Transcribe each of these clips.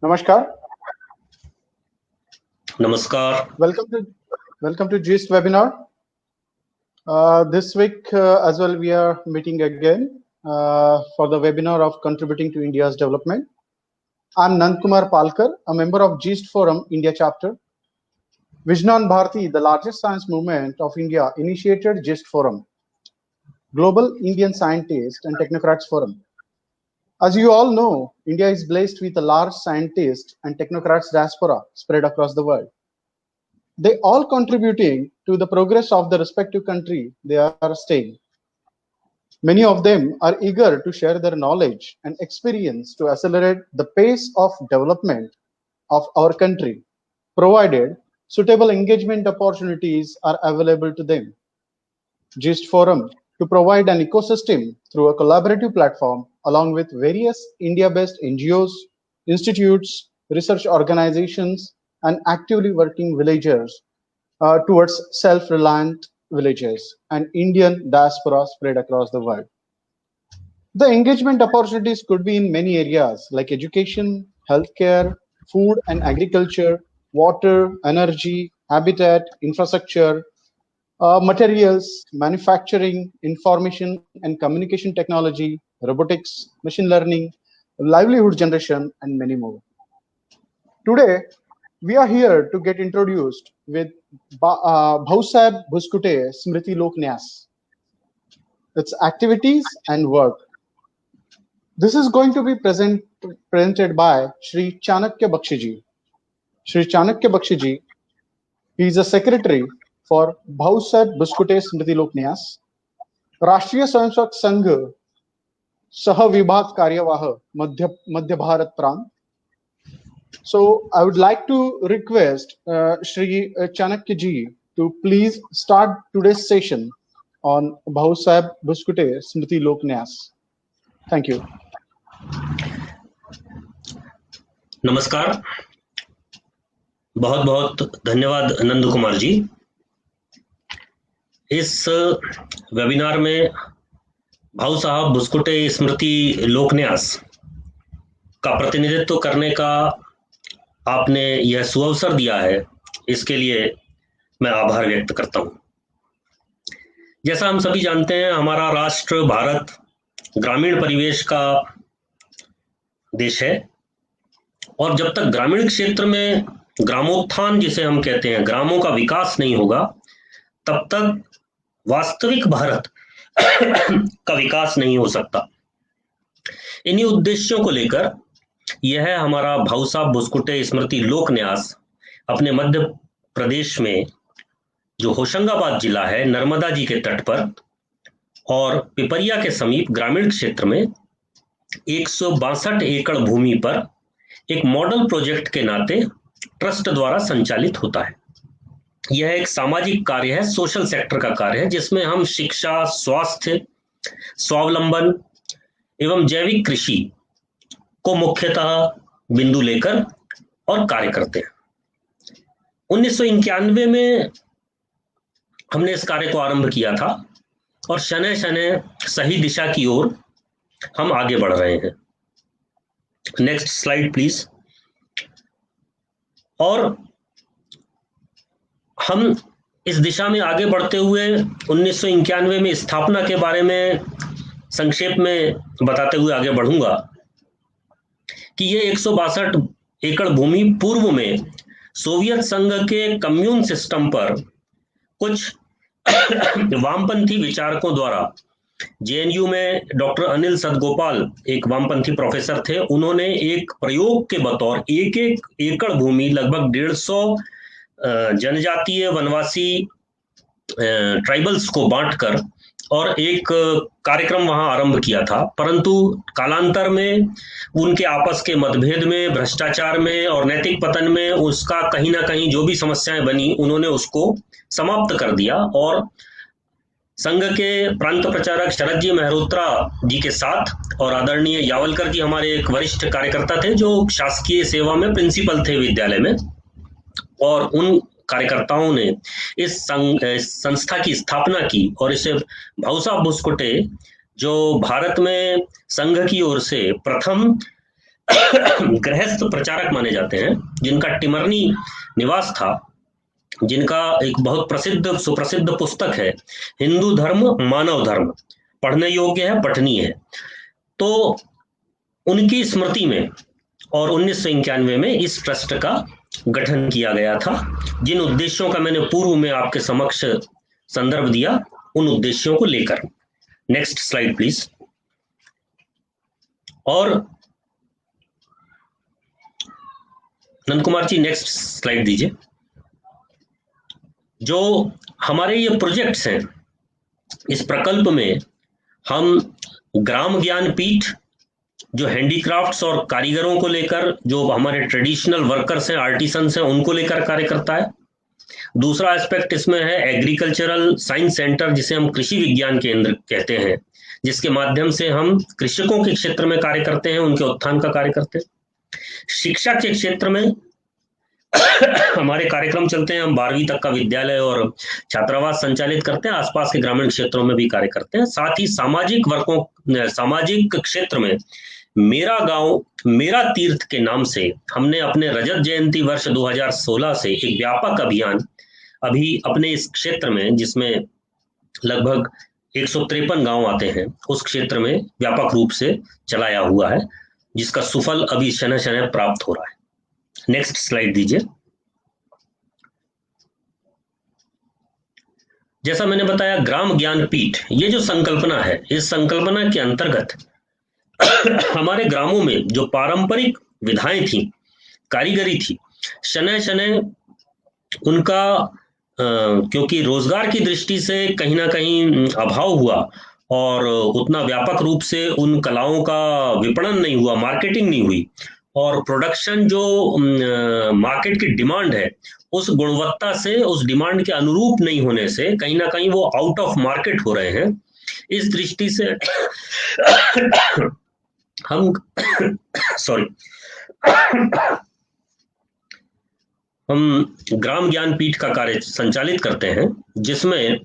Namaskar. Namaskar. Welcome to GIST webinar. This week as well we are meeting again for the webinar of contributing to India's development. I'm Nandkumar Palkar, a member of GIST Forum India chapter. Vijnan Bharati, the largest science movement of India, initiated GIST Forum, Global Indian Scientists and Technocrats Forum. As you all know, India is blessed with a large scientist and technocrats diaspora spread across the world. They all contributing to the progress of the respective country they are staying. Many of them are eager to share their knowledge and experience to accelerate the pace of development of our country, provided suitable engagement opportunities are available to them. GIST Forum to provide an ecosystem through a collaborative platform along with various India-based NGOs, institutes, research organizations, and actively working villagers towards self-reliant villages and Indian diaspora spread across the world. The engagement opportunities could be in many areas like education, healthcare, food and agriculture, water, energy, habitat, infrastructure, materials, manufacturing, information and communication technology, robotics, machine learning, livelihood generation, and many more. Today, we are here to get introduced with Bhausaheb Bhuskute Smriti Lok Nyas, its activities and work. This is going to be presented by Shri Chanakya Bakshiji. Shri Chanakya Bakshiji, he is a secretary for Bhausaheb Bhuskute Smriti Lok Nyas, राष्ट्रीय स्वयंसेवक संघ सह विभाग कार्यवाह मध्य भारत प्रांत. So I would like to request Shri Chanakya ji to please start today's session on Bhausaheb Bhuskute Smriti Lok Nyas. Thank you. नमस्कार, बहुत बहुत धन्यवाद नंद कुमार जी. इस वेबिनार में भाऊसाहब बुस्कुटे स्मृति लोकन्यास का प्रतिनिधित्व करने का आपने यह सुअवसर दिया है, इसके लिए मैं आभार व्यक्त करता हूं. जैसा हम सभी जानते हैं, हमारा राष्ट्र भारत ग्रामीण परिवेश का देश है और जब तक ग्रामीण क्षेत्र में ग्रामोत्थान जिसे हम कहते हैं, ग्रामों का विकास नहीं होगा, तब तक वास्तविक भारत का विकास नहीं हो सकता. इन्हीं उद्देश्यों को लेकर यह हमारा भाऊसाहब बुस्कुटे स्मृति लोक न्यास अपने मध्य प्रदेश में जो होशंगाबाद जिला है, नर्मदा जी के तट पर और पिपरिया के समीप ग्रामीण क्षेत्र में 162 एकड़ भूमि पर एक मॉडल प्रोजेक्ट के नाते ट्रस्ट द्वारा संचालित होता है. यह एक सामाजिक कार्य है, सोशल सेक्टर का कार्य है, जिसमें हम शिक्षा, स्वास्थ्य, स्वावलंबन एवं जैविक कृषि को मुख्यतः बिंदु लेकर और कार्य करते हैं. 1991 में हमने इस कार्य को आरंभ किया था और शनय शनय सही दिशा की ओर हम आगे बढ़ रहे हैं. Next slide please. और हम इस दिशा में आगे बढ़ते हुए 1991 में स्थापना के बारे में संक्षेप में बताते हुए आगे बढ़ूंगा कि ये 162 एकड़ भूमि पूर्व में सोवियत संघ के कम्यून सिस्टम पर कुछ वामपंथी विचारकों द्वारा, जेएनयू में डॉक्टर अनिल सदगोपाल एक वामपंथी प्रोफेसर थे, उन्होंने एक प्रयोग के बतौर एक एकड़ भूमि लगभग 150 जनजातीय वनवासी ट्राइबल्स को बांटकर और एक कार्यक्रम वहां आरंभ किया था. परंतु कालांतर में उनके आपस के मतभेद में, भ्रष्टाचार में और नैतिक पतन में उसका कहीं ना कहीं जो भी समस्याएं बनी, उन्होंने उसको समाप्त कर दिया और संघ के प्रांत प्रचारक शरद जी मेहरोत्रा जी के साथ और आदरणीय यावलकर जी हमारे एक वरिष्ठ कार्यकर्ता थे जो शासकीय सेवा में प्रिंसिपल थे विद्यालय में, और उन कार्यकर्ताओं ने इस संस्था की स्थापना की और इसे भाऊसाहब बुस्कुटे, जो भारत में संघ की ओर से प्रथम गृहस्थ प्रचारक माने जाते हैं, जिनका टिमरनी निवास था, जिनका एक बहुत प्रसिद्ध सुप्रसिद्ध पुस्तक है हिंदू धर्म मानव धर्म, पढ़ने योग्य है, पठनीय है। तो उनकी स्मृति में और 1991 में इस ट्रस्ट का गठन किया गया था, जिन उद्देश्यों का मैंने पूर्व में आपके समक्ष संदर्भ दिया, उन उद्देश्यों को लेकर। Next slide please. और नंद कुमार जी नेक्स्ट स्लाइड दीजिए। जो हमारे ये प्रोजेक्ट्स हैं, इस प्रकल्प में हम ग्राम ज्ञान पीठ, जो हैंडीक्राफ्ट्स और कारीगरों को लेकर, जो हमारे ट्रेडिशनल वर्कर्स हैं, आर्टिसंस हैं, उनको लेकर कार्य करता है। दूसरा एस्पेक्ट इसमें है एग्रीकल्चरल साइंस सेंटर, जिसे हम कृषि विज्ञान केंद्र कहते हैं, जिसके माध्यम से हम कृषकों के क्षेत्र में कार्य करते हैं, उनके उत्थान का कार्य करते हैं। शिक्षा के क्षेत्र में हमारे कार्यक्रम चलते हैं, हम 12वीं तक का विद्यालय और छात्रावास संचालित करते हैं, आसपास के ग्रामीण क्षेत्रों में भी कार्य करते हैं। साथ ही सामाजिक क्षेत्र में मेरा गांव मेरा तीर्थ के नाम से हमने अपने रजत जयंती वर्ष 2016 से एक व्यापक अभियान अभी अपने इस क्षेत्र में, जिसमें लगभग 153 गांव आते हैं, उस क्षेत्र में व्यापक रूप से चलाया हुआ है, जिसका सुफल अभी शनः शनः प्राप्त हो रहा है। नेक्स्ट स्लाइड दीजिए। जैसा मैंने बताया, ग्राम ज्ञान पीठ, ये जो संकल्पना है, इस संकल्पना के अंतर्गत हमारे ग्रामों में जो पारंपरिक विधाएं थी, कारीगरी थी, शनः शनः उनका क्योंकि रोजगार की दृष्टि से कहीं ना कहीं अभाव हुआ और उतना व्यापक रूप से उन कलाओं का विपणन नहीं हुआ, मार्केटिंग नहीं हुई, और प्रोडक्शन जो मार्केट की डिमांड है, उस गुणवत्ता से, उस डिमांड के अनुरूप नहीं होने से कहीं ना कहीं वो आउट ऑफ मार्केट हो रहे हैं। इस दृष्टि से हम हम ग्राम ज्ञान पीठ का कार्य संचालित करते हैं, जिसमें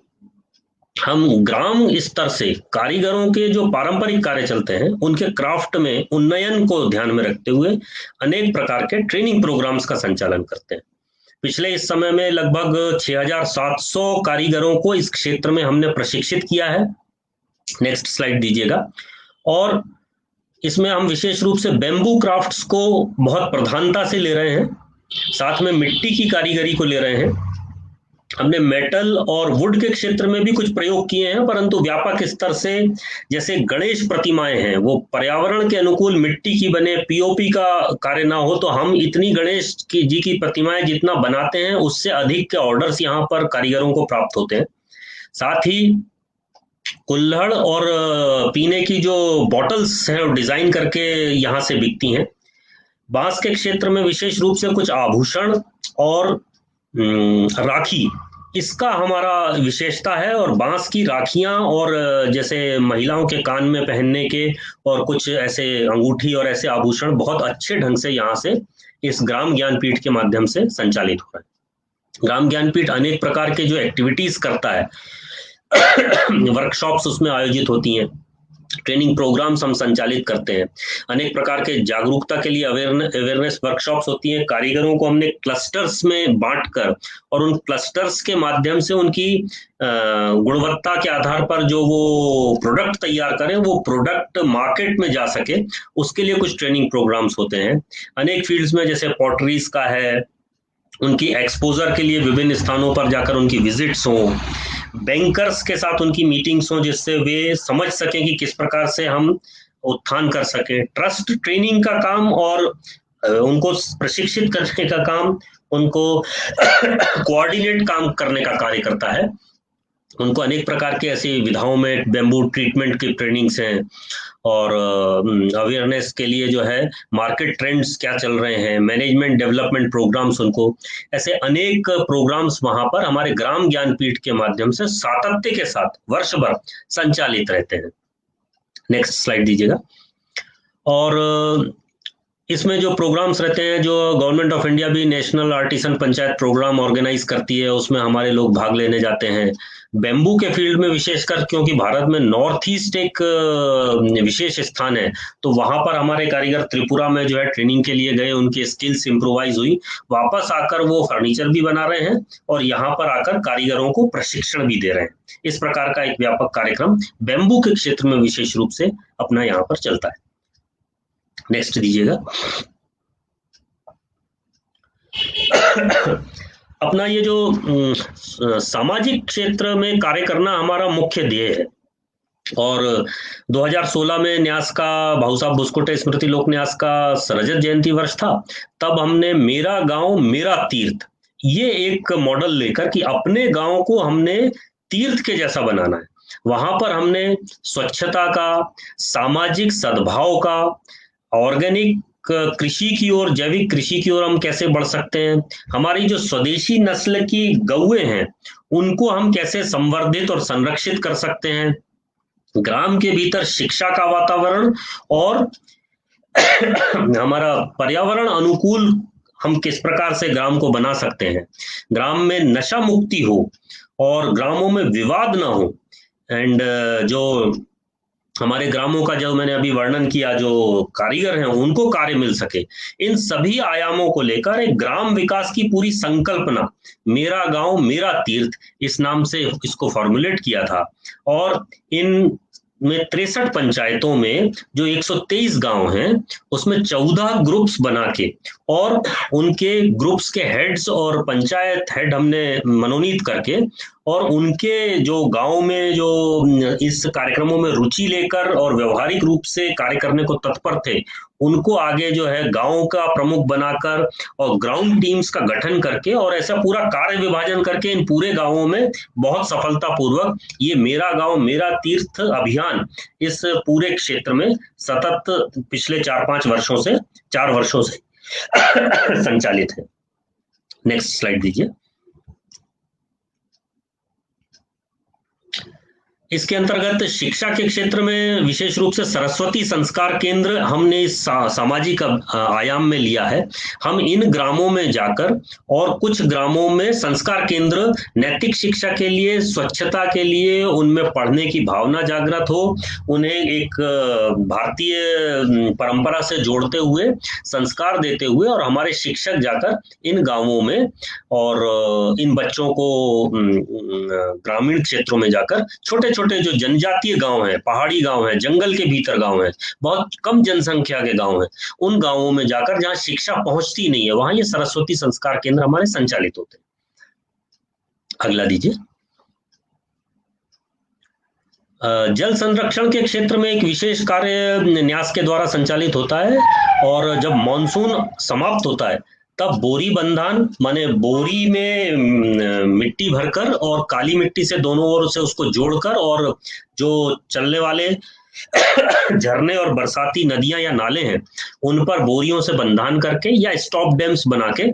हम ग्राम स्तर से कारीगरों के जो पारंपरिक कार्य चलते हैं, उनके क्राफ्ट में उन्नयन को ध्यान में रखते हुए अनेक प्रकार के ट्रेनिंग प्रोग्राम्स का संचालन करते हैं। पिछले इस समय में लगभग 6700 कारीगरों को इस क्षेत्र में हमने प्रशिक्षित किया है। नेक्स्ट स्लाइड दीजिएगा। और इसमें हम विशेष रूप से बेम्बू क्राफ्ट्स को बहुत प्रधानता से ले रहे हैं, साथ में मिट्टी की कारीगरी को ले रहे हैं। हमने मेटल और वुड के क्षेत्र में भी कुछ प्रयोग किए हैं, परंतु व्यापक स्तर से, जैसे गणेश प्रतिमाएं हैं, वो पर्यावरण के अनुकूल मिट्टी की बने, पीओपी का कार्य ना हो, तो हम इतनी गणेश जी की प्रतिमाएं जितना बनाते हैं, उससे अधिक के ऑर्डर्स यहाँ पर कारीगरों को प्राप्त होते हैं। साथ ही कुल्हड़ और पीने की जो बॉटल्स हैं, डिजाइन करके यहाँ से बिकती हैं। बांस के क्षेत्र में विशेष रूप से कुछ आभूषण और राखी, इसका हमारा विशेषता है। और बांस की राखियां और जैसे महिलाओं के कान में पहनने के और कुछ ऐसे अंगूठी और ऐसे आभूषण बहुत अच्छे ढंग से यहाँ से इस ग्राम ज्ञानपीठ के माध्यम से संचालित हो रहा है। ग्राम ज्ञानपीठ अनेक प्रकार के जो एक्टिविटीज करता है, वर्कशॉप्स उसमें आयोजित होती हैं, ट्रेनिंग प्रोग्राम्स हम संचालित करते हैं, अनेक प्रकार के जागरूकता के लिए अवेयरनेस वर्कशॉप्स होती हैं। कारीगरों को हमने क्लस्टर्स में बांटकर और उन क्लस्टर्स के माध्यम से उनकी गुणवत्ता के आधार पर जो वो प्रोडक्ट तैयार करें, वो प्रोडक्ट मार्केट में जा सके, उसके लिए कुछ ट्रेनिंग प्रोग्राम्स होते हैं। अनेक फील्ड्स में, जैसे पॉटरीज का है, उनकी एक्सपोजर के लिए विभिन्न स्थानों पर जाकर उनकी विजिट्स हों, बैंकर्स के साथ उनकी मीटिंग्स हों, जिससे वे समझ सकें कि किस प्रकार से हम उत्थान कर सकें। ट्रस्ट ट्रेनिंग का काम और उनको प्रशिक्षित करने का काम, उनको कोऑर्डिनेट काम करने का कार्य करता है। उनको अनेक प्रकार के ऐसी विधाओं में बेम्बू ट्रीटमेंट की ट्रेनिंग्स हैं, और अवेयरनेस के लिए जो है मार्केट ट्रेंड्स क्या चल रहे हैं, मैनेजमेंट डेवलपमेंट प्रोग्राम्स, उनको ऐसे अनेक प्रोग्राम्स वहां पर हमारे ग्राम ज्ञानपीठ के माध्यम से सातत्य के साथ वर्ष भर संचालित रहते हैं। नेक्स्ट स्लाइड दीजिएगा। और इसमें जो प्रोग्राम्स रहते हैं, जो गवर्नमेंट ऑफ इंडिया भी national artisan panchayat programme organise करती है, उसमें हमारे लोग भाग लेने जाते हैं। बेम्बू के फील्ड में विशेषकर, क्योंकि भारत में नॉर्थ ईस्ट एक विशेष स्थान है, तो वहां पर हमारे कारीगर त्रिपुरा में जो है ट्रेनिंग के लिए गए, उनकी स्किल्स इंप्रोवाइज हुई, वापस आकर वो फर्नीचर भी बना रहे हैं और यहाँ पर आकर कारीगरों को प्रशिक्षण भी दे रहे हैं। इस प्रकार का एक व्यापक कार्यक्रम बेम्बू के क्षेत्र में विशेष रूप से अपना यहाँ पर चलता है। नेक्स्ट दीजिएगा। अपना ये जो सामाजिक क्षेत्र में कार्य करना हमारा मुख्य ध्येय है, और 2016 में न्यास का, भाऊ साहब बुस्कुटे स्मृति लोक न्यास का रजत जयंती वर्ष था। तब हमने मेरा गांव मेरा तीर्थ, ये एक मॉडल लेकर कि अपने गांव को हमने तीर्थ के जैसा बनाना है। वहां पर हमने स्वच्छता का, सामाजिक सद्भाव का, ऑर्गेनिक कृषि की ओर, जैविक कृषि की ओर हम कैसे बढ़ सकते हैं, हमारी जो स्वदेशी नस्ल की गौएं हैं उनको हम कैसे संवर्धित और संरक्षित कर सकते हैं, ग्राम के भीतर शिक्षा का वातावरण और हमारा पर्यावरण अनुकूल हम किस प्रकार से ग्राम को बना सकते हैं, ग्राम में नशा मुक्ति हो और ग्रामों में विवाद ना हो, एंड जो हमारे ग्रामों का जो मैंने अभी वर्णन किया, जो कारीगर हैं उनको कार्य मिल सके, इन सभी आयामों को लेकर एक ग्राम विकास की पूरी संकल्पना मेरा गांव मेरा तीर्थ इस नाम से इसको फॉर्मुलेट किया था। और इन में 63 पंचायतों में जो 123 गांव हैं उसमें 14 ग्रुप्स बना के और उनके ग्रुप्स के हेड्स और पंचायत हेड हमने मनोनीत करके और उनके जो गांव में जो इस कार्यक्रमों में रुचि लेकर और व्यवहारिक रूप से कार्य करने को तत्पर थे, उनको आगे जो है गांव का प्रमुख बनाकर और ग्राउंड टीम्स का गठन करके और ऐसा पूरा कार्य विभाजन करके इन पूरे गांवों में बहुत सफलतापूर्वक ये मेरा गांव मेरा तीर्थ अभियान इस पूरे क्षेत्र में सतत पिछले 4 वर्षों से संचालित है। नेक्स्ट स्लाइड दीजिए। इसके अंतर्गत शिक्षा के क्षेत्र में विशेष रूप से सरस्वती संस्कार केंद्र हमने इस सामाजिक आयाम में लिया है। हम इन ग्रामों में जाकर और कुछ ग्रामों में संस्कार केंद्र नैतिक शिक्षा के लिए, स्वच्छता के लिए, उनमें पढ़ने की भावना जागृत हो, उन्हें एक भारतीय परंपरा से जोड़ते हुए, संस्कार देते हुए, और हमारे शिक्षक जाकर इन गांवों में और इन बच्चों को ग्रामीण क्षेत्रों में जाकर छोटे छोटे जो जनजातीय गांव हैं, पहाड़ी गांव हैं, जंगल के भीतर गांव हैं, बहुत कम जनसंख्या के गांव हैं, उन गांवों में जाकर जहां शिक्षा पहुंचती नहीं है वहां ये सरस्वती संस्कार केंद्र हमारे संचालित होते हैं। अगला दीजिए। जल संरक्षण के क्षेत्र में एक विशेष कार्य न्यास के द्वारा संचालित होता है, और जब मानसून समाप्त होता है तब बोरी बंधान, माने बोरी में मिट्टी भरकर और काली मिट्टी से दोनों ओर से उसको जोड़कर, और जो चलने वाले झरने और बरसाती नदियां या नाले हैं उन पर बोरियों से बंधान करके या स्टॉप डैम्स बना के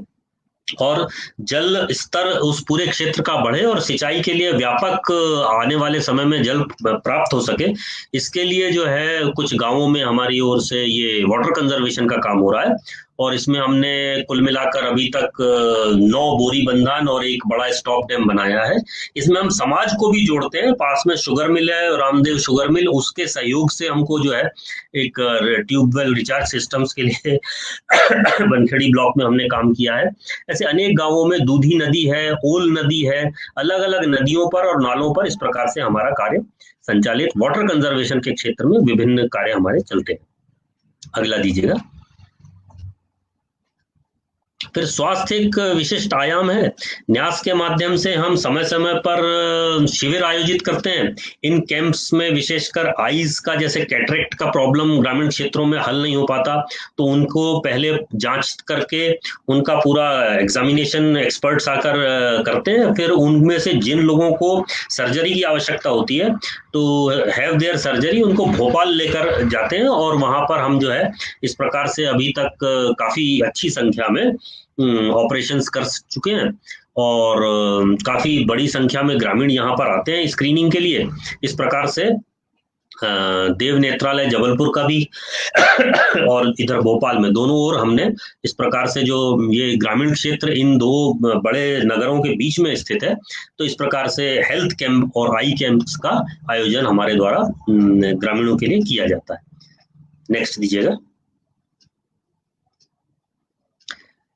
और जल स्तर उस पूरे क्षेत्र का बढ़े और सिंचाई के लिए व्यापक आने वाले समय में जल प्राप्त हो सके, इसके लिए जो है कुछ गांवों में हमारी ओर से ये वाटर कंजर्वेशन का काम हो रहा है। और इसमें हमने कुल मिलाकर अभी तक 9 बोरी बंधान और एक बड़ा स्टॉप डैम बनाया है। इसमें हम समाज को भी जोड़ते हैं, पास में शुगर मिल है, रामदेव शुगर मिल, उसके सहयोग से हमको जो है एक ट्यूबवेल रिचार्ज सिस्टम्स के लिए बनखेड़ी ब्लॉक में हमने काम किया है। ऐसे अनेक गांवों में दूधी नदी है, ओल नदी है, अलग अलग नदियों पर और नालों पर इस प्रकार से हमारा कार्य संचालित, वाटर कंजर्वेशन के क्षेत्र में विभिन्न कार्य हमारे चलते हैं। अगला दीजिएगा। फिर स्वास्थ्य एक विशिष्ट आयाम है। न्यास के माध्यम से हम समय समय पर शिविर आयोजित करते हैं। इन कैंप्स में विशेषकर आईज का, जैसे कैटरेक्ट का प्रॉब्लम ग्रामीण क्षेत्रों में हल नहीं हो पाता, तो उनको पहले जांच करके उनका पूरा एग्जामिनेशन एक्सपर्ट्स आकर करते हैं। फिर उनमें से जिन लोगों को सर्जरी की आवश्यकता होती है तो हैव देयर सर्जरी, उनको भोपाल लेकर जाते हैं और वहां पर हम जो है इस प्रकार से अभी तक काफी अच्छी संख्या में ऑपरेशंस कर चुके हैं और काफी बड़ी संख्या में ग्रामीण यहाँ पर आते हैं स्क्रीनिंग के लिए। इस प्रकार से देव नेत्रालय जबलपुर का भी और इधर भोपाल में, दोनों ओर हमने इस प्रकार से, जो ये ग्रामीण क्षेत्र इन दो बड़े नगरों के बीच में स्थित है, तो इस प्रकार से हेल्थ कैंप और आई कैंप्स का आयोजन हमारे द्वारा ग्रामीणों के लिए किया जाता है। नेक्स्ट दीजिएगा।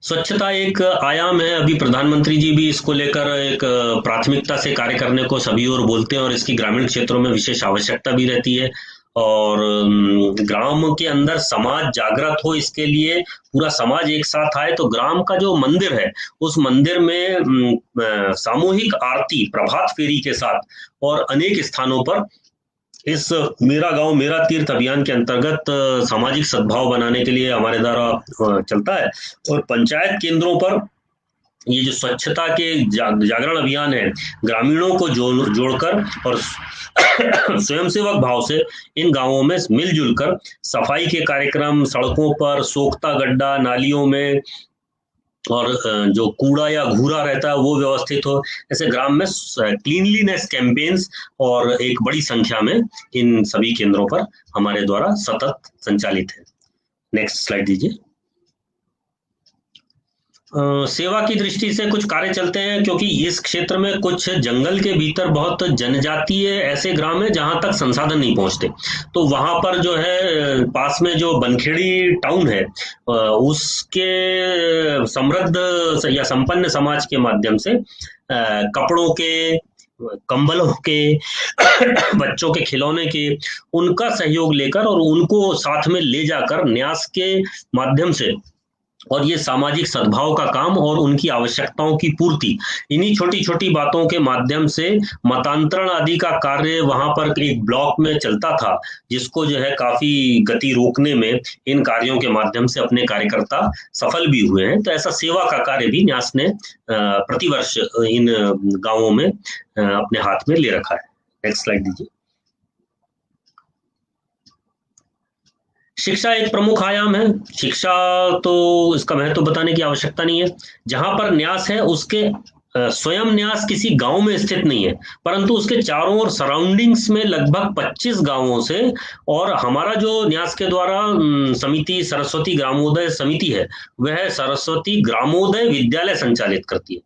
स्वच्छता एक आयाम है, अभी प्रधानमंत्री जी भी इसको लेकर एक प्राथमिकता से कार्य करने को सभी ओर बोलते हैं, और इसकी ग्रामीण क्षेत्रों में विशेष आवश्यकता भी रहती है। और ग्राम के अंदर समाज जागृत हो, इसके लिए पूरा समाज एक साथ आए, तो ग्राम का जो मंदिर है उस मंदिर में सामूहिक आरती प्रभात फेरी के साथ और अनेक स्थानों पर इस मेरा गांव मेरा तीर्थ अभियान के अंतर्गत सामाजिक सद्भाव बनाने के लिए हमारे द्वारा चलता है। और पंचायत केंद्रों पर ये जो स्वच्छता के जागरण अभियान है, ग्रामीणों को जोड़कर और स्वयंसेवक भाव से इन गांवों में मिलजुल कर सफाई के कार्यक्रम, सड़कों पर सोखता गड्ढा, नालियों में और जो कूड़ा या घूरा रहता है वो व्यवस्थित हो, ऐसे ग्राम में क्लीनलीनेस कैंपेन्स और एक बड़ी संख्या में इन सभी केंद्रों पर हमारे द्वारा सतत संचालित है। नेक्स्ट स्लाइड दीजिए। सेवा की दृष्टि से कुछ कार्य चलते हैं, क्योंकि इस क्षेत्र में कुछ जंगल के भीतर बहुत जनजातीय ऐसे ग्राम है जहां तक संसाधन नहीं पहुंचते, तो वहां पर जो है पास में जो बनखेड़ी टाउन है उसके समृद्ध या संपन्न समाज के माध्यम से कपड़ों के, कंबलों के बच्चों के खिलौने के, उनका सहयोग लेकर और उनको साथ में ले जाकर न्यास के माध्यम से, और ये सामाजिक सद्भाव का काम और उनकी आवश्यकताओं की पूर्ति, इन्हीं छोटी छोटी बातों के माध्यम से मतांतरण आदि का कार्य वहां पर एक ब्लॉक में चलता था, जिसको जो है काफी गति रोकने में इन कार्यों के माध्यम से अपने कार्यकर्ता सफल भी हुए हैं। तो ऐसा सेवा का कार्य भी न्यास ने प्रतिवर्ष इन गांवों में अपने हाथ में ले रखा है। नेक्स्ट स्लाइड दीजिए। शिक्षा एक प्रमुख आयाम है। शिक्षा तो इसका महत्व बताने की आवश्यकता नहीं है। जहां पर न्यास है उसके स्वयं न्यास किसी गांव में स्थित नहीं है, परंतु उसके चारों ओर सराउंडिंग्स में लगभग 25 गांवों से, और हमारा जो न्यास के द्वारा समिति सरस्वती ग्रामोदय समिति है, वह सरस्वती ग्रामोदय विद्यालय संचालित करती है।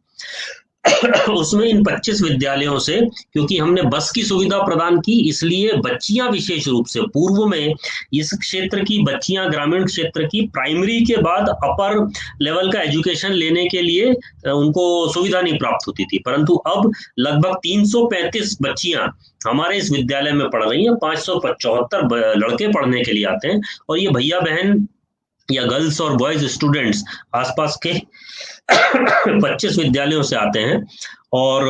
उसमें इन 25 विद्यालयों से, क्योंकि हमने बस की सुविधा प्रदान की, इसलिए बच्चियां विशेष रूप से, पूर्व में इस क्षेत्र की बच्चियां, ग्रामीण क्षेत्र की प्राइमरी के बाद अपर लेवल का एजुकेशन लेने के लिए उनको सुविधा नहीं प्राप्त होती थी, परंतु अब लगभग 335 बच्चियां हमारे इस विद्यालय में पढ़ रही हैं। 575 लड़के पढ़ने के लिए आते हैं, और ये भैया बहन या गर्ल्स और बॉयज स्टूडेंट्स आसपास के 25 विद्यालयों से आते हैं। और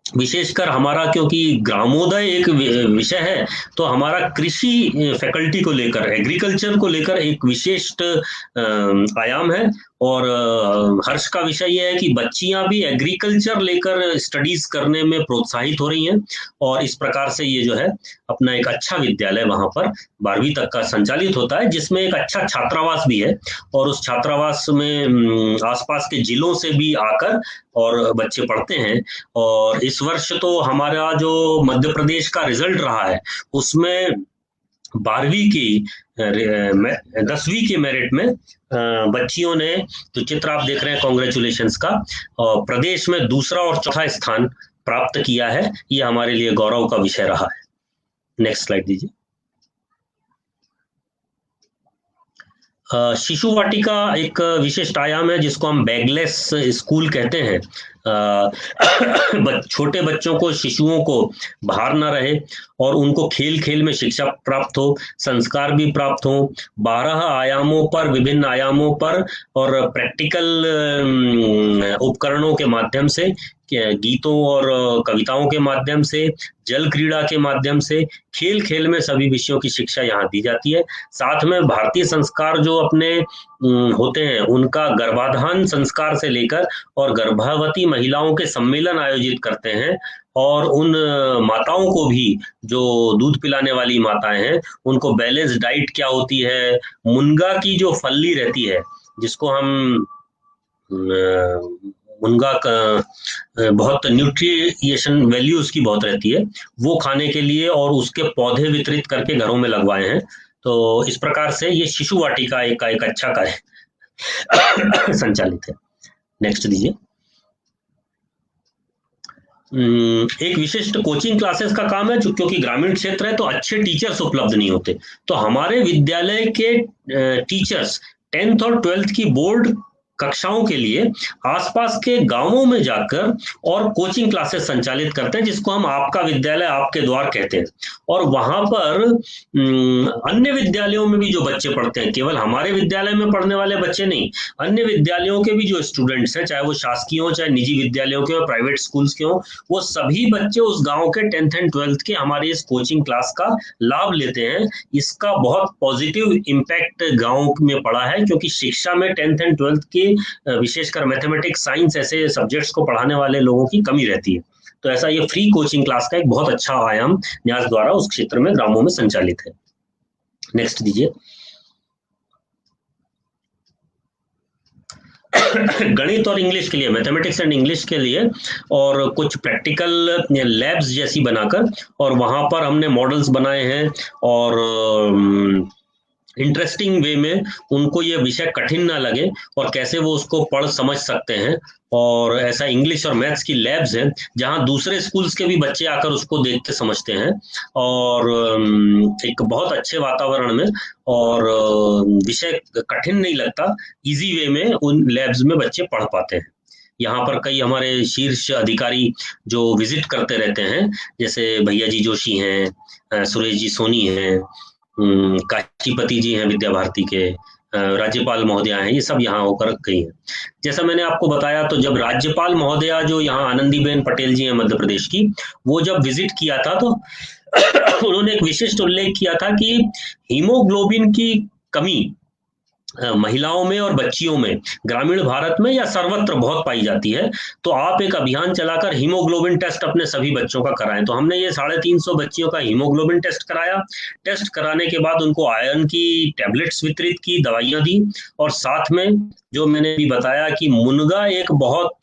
विशेषकर हमारा, क्योंकि ग्रामोदय एक विषय है, तो हमारा कृषि फैकल्टी को लेकर, एग्रीकल्चर को लेकर एक विशिष्ट आयाम है। और हर्ष का विषय यह है कि बच्चियां भी एग्रीकल्चर लेकर स्टडीज करने में प्रोत्साहित हो रही हैं, और इस प्रकार से ये जो है अपना एक अच्छा विद्यालय वहां पर 12वीं तक का संचालित होता है, जिसमें एक अच्छा छात्रावास भी है, और उस छात्रावास में आसपास के जिलों से भी आकर और बच्चे पढ़ते हैं। और इस वर्ष तो हमारा जो मध्य प्रदेश का रिजल्ट रहा है, उसमें 12वीं की 10वीं के मेरिट में बच्चियों ने, तो चित्र आप देख रहे हैं, कॉन्ग्रेचुलेशंस का, और प्रदेश में दूसरा और चौथा स्थान प्राप्त किया है। ये हमारे लिए गौरव का विषय रहा है। नेक्स्ट स्लाइड दीजिए। शिशु वाटिका एक विशिष्ट आयाम है, जिसको हम बैगलेस स्कूल कहते हैं। छोटे बच्चों को, शिशुओं को बाहर ना रहे और उनको खेल खेल में शिक्षा प्राप्त हो, संस्कार भी प्राप्त हो, 12 आयामों पर, विभिन्न आयामों पर और प्रैक्टिकल उपकरणों के माध्यम से, गीतों और कविताओं के माध्यम से, जल क्रीड़ा के माध्यम से, खेल खेल में सभी विषयों की शिक्षा यहाँ दी जाती है। साथ में भारतीय संस्कार जो अपने होते हैं, उनका गर्भाधान संस्कार से लेकर और गर्भवती महिलाओं के सम्मेलन आयोजित करते हैं, और उन माताओं को भी, जो दूध पिलाने वाली माताएं हैं, उनको बैलेंस डाइट क्या होती है, मुनगा की जो फल्ली रहती है, जिसको हम मुनगा का बहुत न्यूट्रिएशन वैल्यू उसकी बहुत रहती है, वो खाने के लिए और उसके पौधे वितरित करके घरों में लगवाए हैं। तो इस प्रकार से ये शिशु वाटिका एक अच्छा कार्य संचालित है। नेक्स्ट दीजिए। एक विशिष्ट कोचिंग क्लासेस का काम है, जो क्योंकि ग्रामीण क्षेत्र है तो अच्छे टीचर्स उपलब्ध नहीं होते, तो हमारे विद्यालय के टीचर्स 10th और 12th की बोर्ड कक्षाओं के लिए आसपास के गांवों में जाकर और कोचिंग क्लासेस संचालित करते हैं, जिसको हम आपका विद्यालय आपके द्वार कहते हैं। और वहां पर अन्य विद्यालयों में भी जो बच्चे पढ़ते हैं, केवल हमारे विद्यालय में पढ़ने वाले बच्चे नहीं, अन्य विद्यालयों के भी जो स्टूडेंट्स हैं, चाहे वो शासकीय हो, चाहे निजी विद्यालयों के हो, प्राइवेट स्कूल्स के हो, वो सभी बच्चे उस गांव के 10th एंड 12th के हमारे इस कोचिंग क्लास का लाभ लेते हैं। इसका बहुत पॉजिटिव इम्पैक्ट गांव में पड़ा है, क्योंकि शिक्षा में 10th एंड 12th के विशेषकर मैथमेटिक्स, साइंस ऐसे सब्जेक्ट्स को पढ़ाने वाले लोगों की कमी रहती है। तो ऐसा ये फ्री कोचिंग क्लास का एक बहुत अच्छा आयाम न्यास द्वारा उस क्षेत्र में ग्रामों में संचालित है। नेक्स्ट दीजिए। गणित और इंग्लिश के लिए, मैथमेटिक्स एंड इंग्लिश के लिए और कुछ प्रैक्टिकल लैब्स जैसी बनाकर, और वहां पर हमने मॉडल्स बनाए हैं और इंटरेस्टिंग वे में उनको ये विषय कठिन ना लगे और कैसे वो उसको पढ़ समझ सकते हैं। और ऐसा इंग्लिश और मैथ्स की लैब्स हैं जहां दूसरे स्कूल्स के भी बच्चे आकर उसको देख के समझते हैं, और एक बहुत अच्छे वातावरण में, और विषय कठिन नहीं लगता, इजी वे में उन लैब्स में बच्चे पढ़ पाते हैं। यहाँ पर कई हमारे शीर्ष अधिकारी जो विजिट करते रहते हैं, जैसे भैया जी जोशी हैं, सुरेश जी सोनी हैं, काशीपति जी हैं विद्या भारती के, राज्यपाल महोदया हैं, ये सब यहाँ होकर गई हैं। जैसा मैंने आपको बताया, तो जब राज्यपाल महोदया जो यहाँ आनंदीबेन पटेल जी हैं मध्य प्रदेश की, वो जब विजिट किया था तो उन्होंने एक विशिष्ट उल्लेख किया था कि हीमोग्लोबिन की कमी महिलाओं में और बच्चियों में ग्रामीण भारत में या सर्वत्र बहुत पाई जाती है, तो आप एक अभियान चलाकर हीमोग्लोबिन टेस्ट अपने सभी बच्चों का कराएं। तो हमने ये 350 बच्चियों का हीमोग्लोबिन टेस्ट कराया। टेस्ट कराने के बाद उनको आयरन की टैबलेट्स वितरित की, दवाइयां दी, और साथ में जो मैंने भी बताया कि मुनगा एक बहुत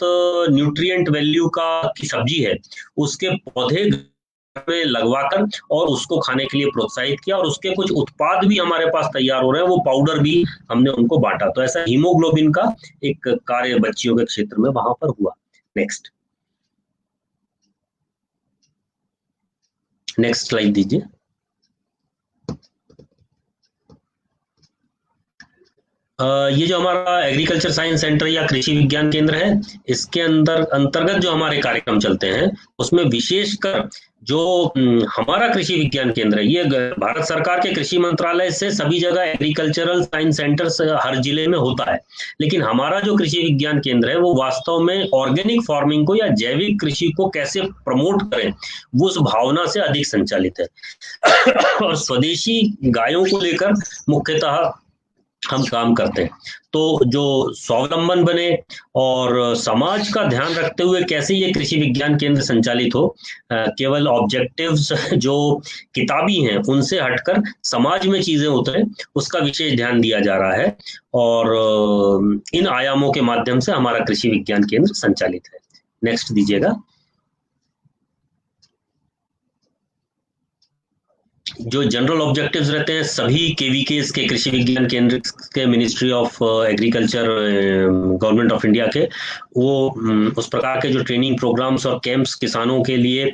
न्यूट्रिएंट वैल्यू की सब्जी है, उसके पौधे में लगवाकर और उसको खाने के लिए प्रोत्साहित किया, और उसके कुछ उत्पाद भी हमारे पास तैयार हो रहे हैं, वो पाउडर भी हमने उनको बांटा। तो ऐसा हीमोग्लोबिन का एक कार्य बच्चियों के क्षेत्र में वहां पर हुआ। नेक्स्ट स्लाइड दीजिए। ये जो हमारा एग्रीकल्चर साइंस सेंटर या कृषि विज्ञान केंद्र है, इसके अंतर्गत जो हमारे कार्यक्रम चलते हैं, उसमें विशेषकर जो हमारा कृषि विज्ञान केंद्र है, ये भारत सरकार के कृषि मंत्रालय से सभी जगह एग्रीकल्चरल साइंस सेंटर हर जिले में होता है, लेकिन हमारा जो कृषि विज्ञान केंद्र है वो वास्तव में ऑर्गेनिक फार्मिंग को या जैविक कृषि को कैसे प्रमोट करें, वो उस भावना से अधिक संचालित है। और स्वदेशी गायों को लेकर मुख्यतः हम काम करते हैं। तो जो स्वावलंबन बने और समाज का ध्यान रखते हुए कैसे ये कृषि विज्ञान केंद्र संचालित हो, केवल ऑब्जेक्टिव्स जो किताबी हैं उनसे हटकर समाज में चीजें उतरे, उसका विशेष ध्यान दिया जा रहा है, और इन आयामों के माध्यम से हमारा कृषि विज्ञान केंद्र संचालित है। नेक्स्ट दीजिएगा। जो जनरल ऑब्जेक्टिव्स रहते हैं सभी केवीकेस के, कृषि विज्ञान केंद्र के, ministry of agriculture government of India के, वो उस प्रकार के जो ट्रेनिंग प्रोग्राम्स और कैंप्स किसानों के लिए,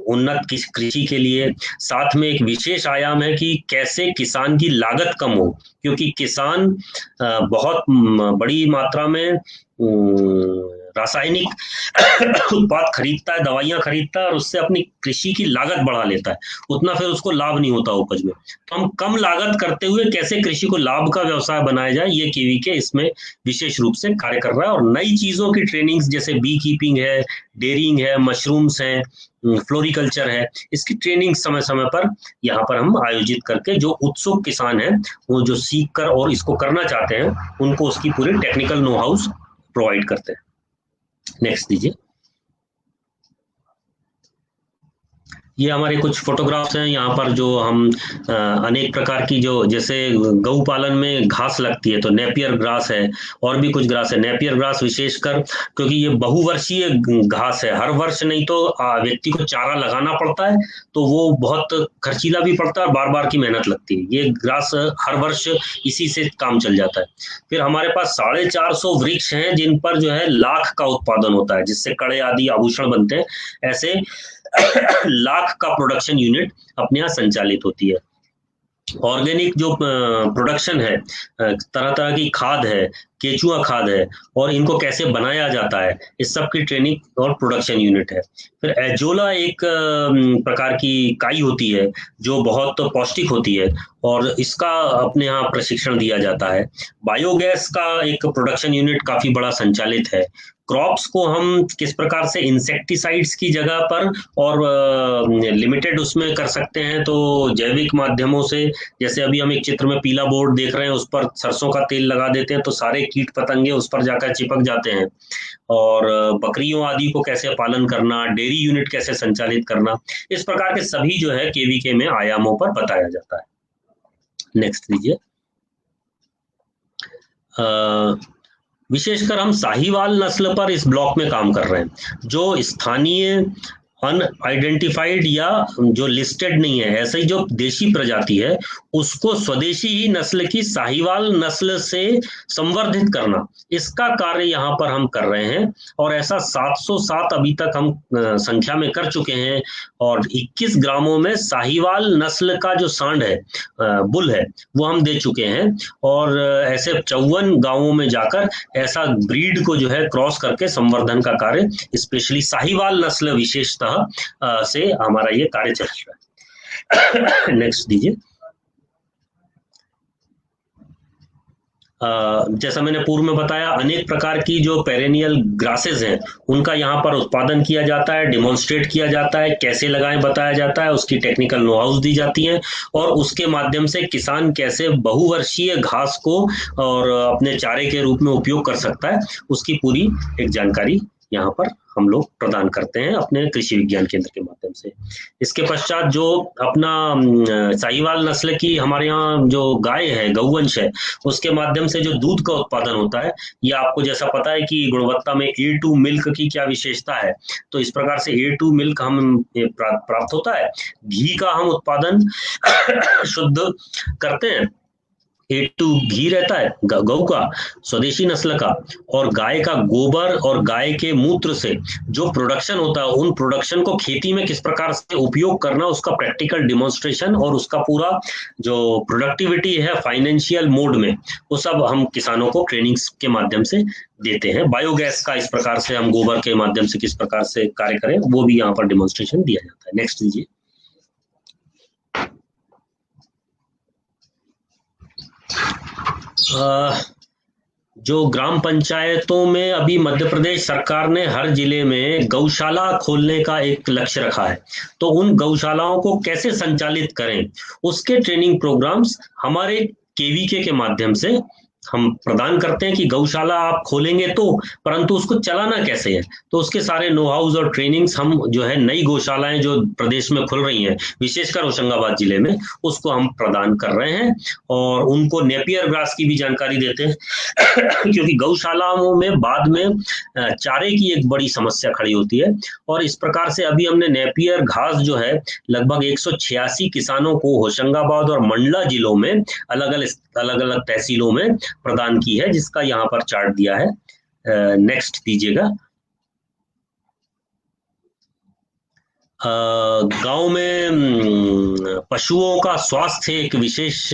उन्नत कृषि के लिए, साथ में एक विशेष आयाम है कि कैसे किसान की लागत कम हो, क्योंकि किसान बहुत बड़ी मात्रा में रासायनिक उत्पाद खरीदता है, दवाइयां खरीदता है, और उससे अपनी कृषि की लागत बढ़ा लेता है, उतना फिर उसको लाभ नहीं होता उपज में। तो हम कम लागत करते हुए कैसे कृषि को लाभ का व्यवसाय बनाया जाए, ये केवीके इसमें विशेष रूप से कार्य कर रहा है। और नई चीजों की ट्रेनिंग्स जैसे बी कीपिंग है, डेयरिंग है, मशरूम्स है, फ्लोरिकल्चर है, इसकी ट्रेनिंग समय समय पर यहाँ पर हम आयोजित करके जो उत्सुक किसान हैं, वो जो सीख कर और इसको करना चाहते हैं, उनको उसकी पूरी टेक्निकल नो हाउस प्रोवाइड करते हैं। नेक्स्ट दीजिए। ये हमारे कुछ फोटोग्राफ्स हैं यहाँ पर, जो हम अनेक प्रकार की, जो जैसे गऊ पालन में घास लगती है तो नेपियर ग्रास है, और भी कुछ ग्रास है। नेपियर ग्रास विशेषकर क्योंकि ये बहुवर्षीय घास है, हर वर्ष नहीं तो व्यक्ति को चारा लगाना पड़ता है, तो वो बहुत खर्चीला भी पड़ता है और बार बार की मेहनत लगती है। ये ग्रास हर वर्ष इसी से काम चल जाता है। फिर हमारे पास 450 वृक्ष हैं जिन पर जो है लाख का उत्पादन होता है, जिससे कड़े आदि आभूषण बनते हैं। ऐसे लाख का प्रोडक्शन यूनिट अपने यहाँ संचालित होती है। ऑर्गेनिक जो प्रोडक्शन है, तरह तरह की खाद है, केचुआ खाद है, और इनको कैसे बनाया जाता है, इस सब की ट्रेनिंग और प्रोडक्शन यूनिट है। फिर एजोला एक प्रकार की काई होती है जो बहुत पौष्टिक होती है, और इसका अपने यहाँ प्रशिक्षण दिया जाता है। बायोगैस का एक प्रोडक्शन यूनिट काफी बड़ा संचालित है। क्रॉप्स को हम किस प्रकार से इंसेक्टिसाइड्स की जगह पर और लिमिटेड उसमें कर सकते हैं, तो जैविक माध्यमों से, जैसे अभी हम एक चित्र में पीला बोर्ड देख रहे हैं, उस पर सरसों का तेल लगा देते हैं तो सारे कीट पतंगे उस पर जाकर चिपक जाते हैं। और बकरियों आदि को कैसे पालन करना, डेयरी यूनिट कैसे संचालित करना, इस प्रकार के सभी जो है केवीके में आयामों पर बताया जाता है। नेक्स्ट दीजिए। विशेषकर हम साहीवाल नस्ल पर इस ब्लॉक में काम कर रहे हैं, जो स्थानीय अनआइडेंटिफाइड या जो लिस्टेड नहीं है, ऐसे ही जो देशी प्रजाति है उसको स्वदेशी ही नस्ल की साहीवाल नस्ल से संवर्धित करना, इसका कार्य यहाँ पर हम कर रहे हैं। और ऐसा 707 अभी तक हम संख्या में कर चुके हैं, और 21 ग्रामों में साहीवाल नस्ल का जो सांड है, बुल है, वो हम दे चुके हैं। और ऐसे 54 गांवों में जाकर ऐसा ब्रीड को जो है क्रॉस करके संवर्धन का कार्य, स्पेशली साहीवाल नस्ल विशेषतः से हमारा ये कार्य चल रहा है। नेक्स्ट दीजिए। जैसा मैंने पूर्व में बताया, अनेक प्रकार की जो पेरेनियल ग्रासेस हैं उनका यहाँ पर उत्पादन किया जाता है, डिमॉन्स्ट्रेट किया जाता है, कैसे लगाएं बताया जाता है, उसकी टेक्निकल नो हाउस दी जाती हैं, और उसके माध्यम से किसान कैसे बहुवर्षीय घास को और अपने चारे के रूप में उपयोग कर सकता है, उसकी पूरी एक जानकारी यहाँ पर हम लोग प्रदान करते हैं अपने कृषि विज्ञान केंद्र के माध्यम से। इसके पश्चात जो अपना साहीवाल नस्ल की हमारे यहाँ जो गाय है, गौवंश है, उसके माध्यम से जो दूध का उत्पादन होता है, ये आपको जैसा पता है कि गुणवत्ता में A2 मिल्क की क्या विशेषता है, तो इस प्रकार से A2 मिल्क हम प्राप्त होता है। घी का हम उत्पादन शुद्ध करते हैं, A2 घी रहता है गौ का, स्वदेशी नस्ल का, और गाय का गोबर और गाय के मूत्र से जो प्रोडक्शन होता है, उन प्रोडक्शन को खेती में किस प्रकार से उपयोग करना, उसका प्रैक्टिकल डिमॉन्स्ट्रेशन और उसका पूरा जो प्रोडक्टिविटी है फाइनेंशियल मोड में, वो सब हम किसानों को ट्रेनिंग्स के माध्यम से देते हैं। बायोगैस का इस प्रकार से हम गोबर के माध्यम से किस प्रकार से कार्य करें, वो भी यहाँ पर डिमॉन्स्ट्रेशन दिया जाता है। नेक्स्ट दीजिए। जो ग्राम पंचायतों में अभी मध्य प्रदेश सरकार ने हर जिले में गौशाला खोलने का एक लक्ष्य रखा है, तो उन गौशालाओं को कैसे संचालित करें, उसके ट्रेनिंग प्रोग्राम्स हमारे केवीके के माध्यम से हम प्रदान करते हैं कि गौशाला आप खोलेंगे तो, परंतु उसको चलाना कैसे है, तो उसके सारे नो हाउस और ट्रेनिंग्स हम जो है नई गौशालाएं जो प्रदेश में खुल रही हैं, विशेषकर होशंगाबाद जिले में, उसको हम प्रदान कर रहे हैं। और उनको नेपियर ग्रास की भी जानकारी देते हैं क्योंकि गौशालाओं में बाद में चारे की एक बड़ी समस्या खड़ी होती है, और इस प्रकार से अभी हमने नेपियर घास जो है लगभग 186 किसानों को होशंगाबाद और मंडला जिलों में अलग अलग तहसीलों में प्रदान की है, जिसका यहाँ पर चार्ट दिया है। नेक्स्ट दीजिएगा। गांव में पशुओं का स्वास्थ्य एक विशेष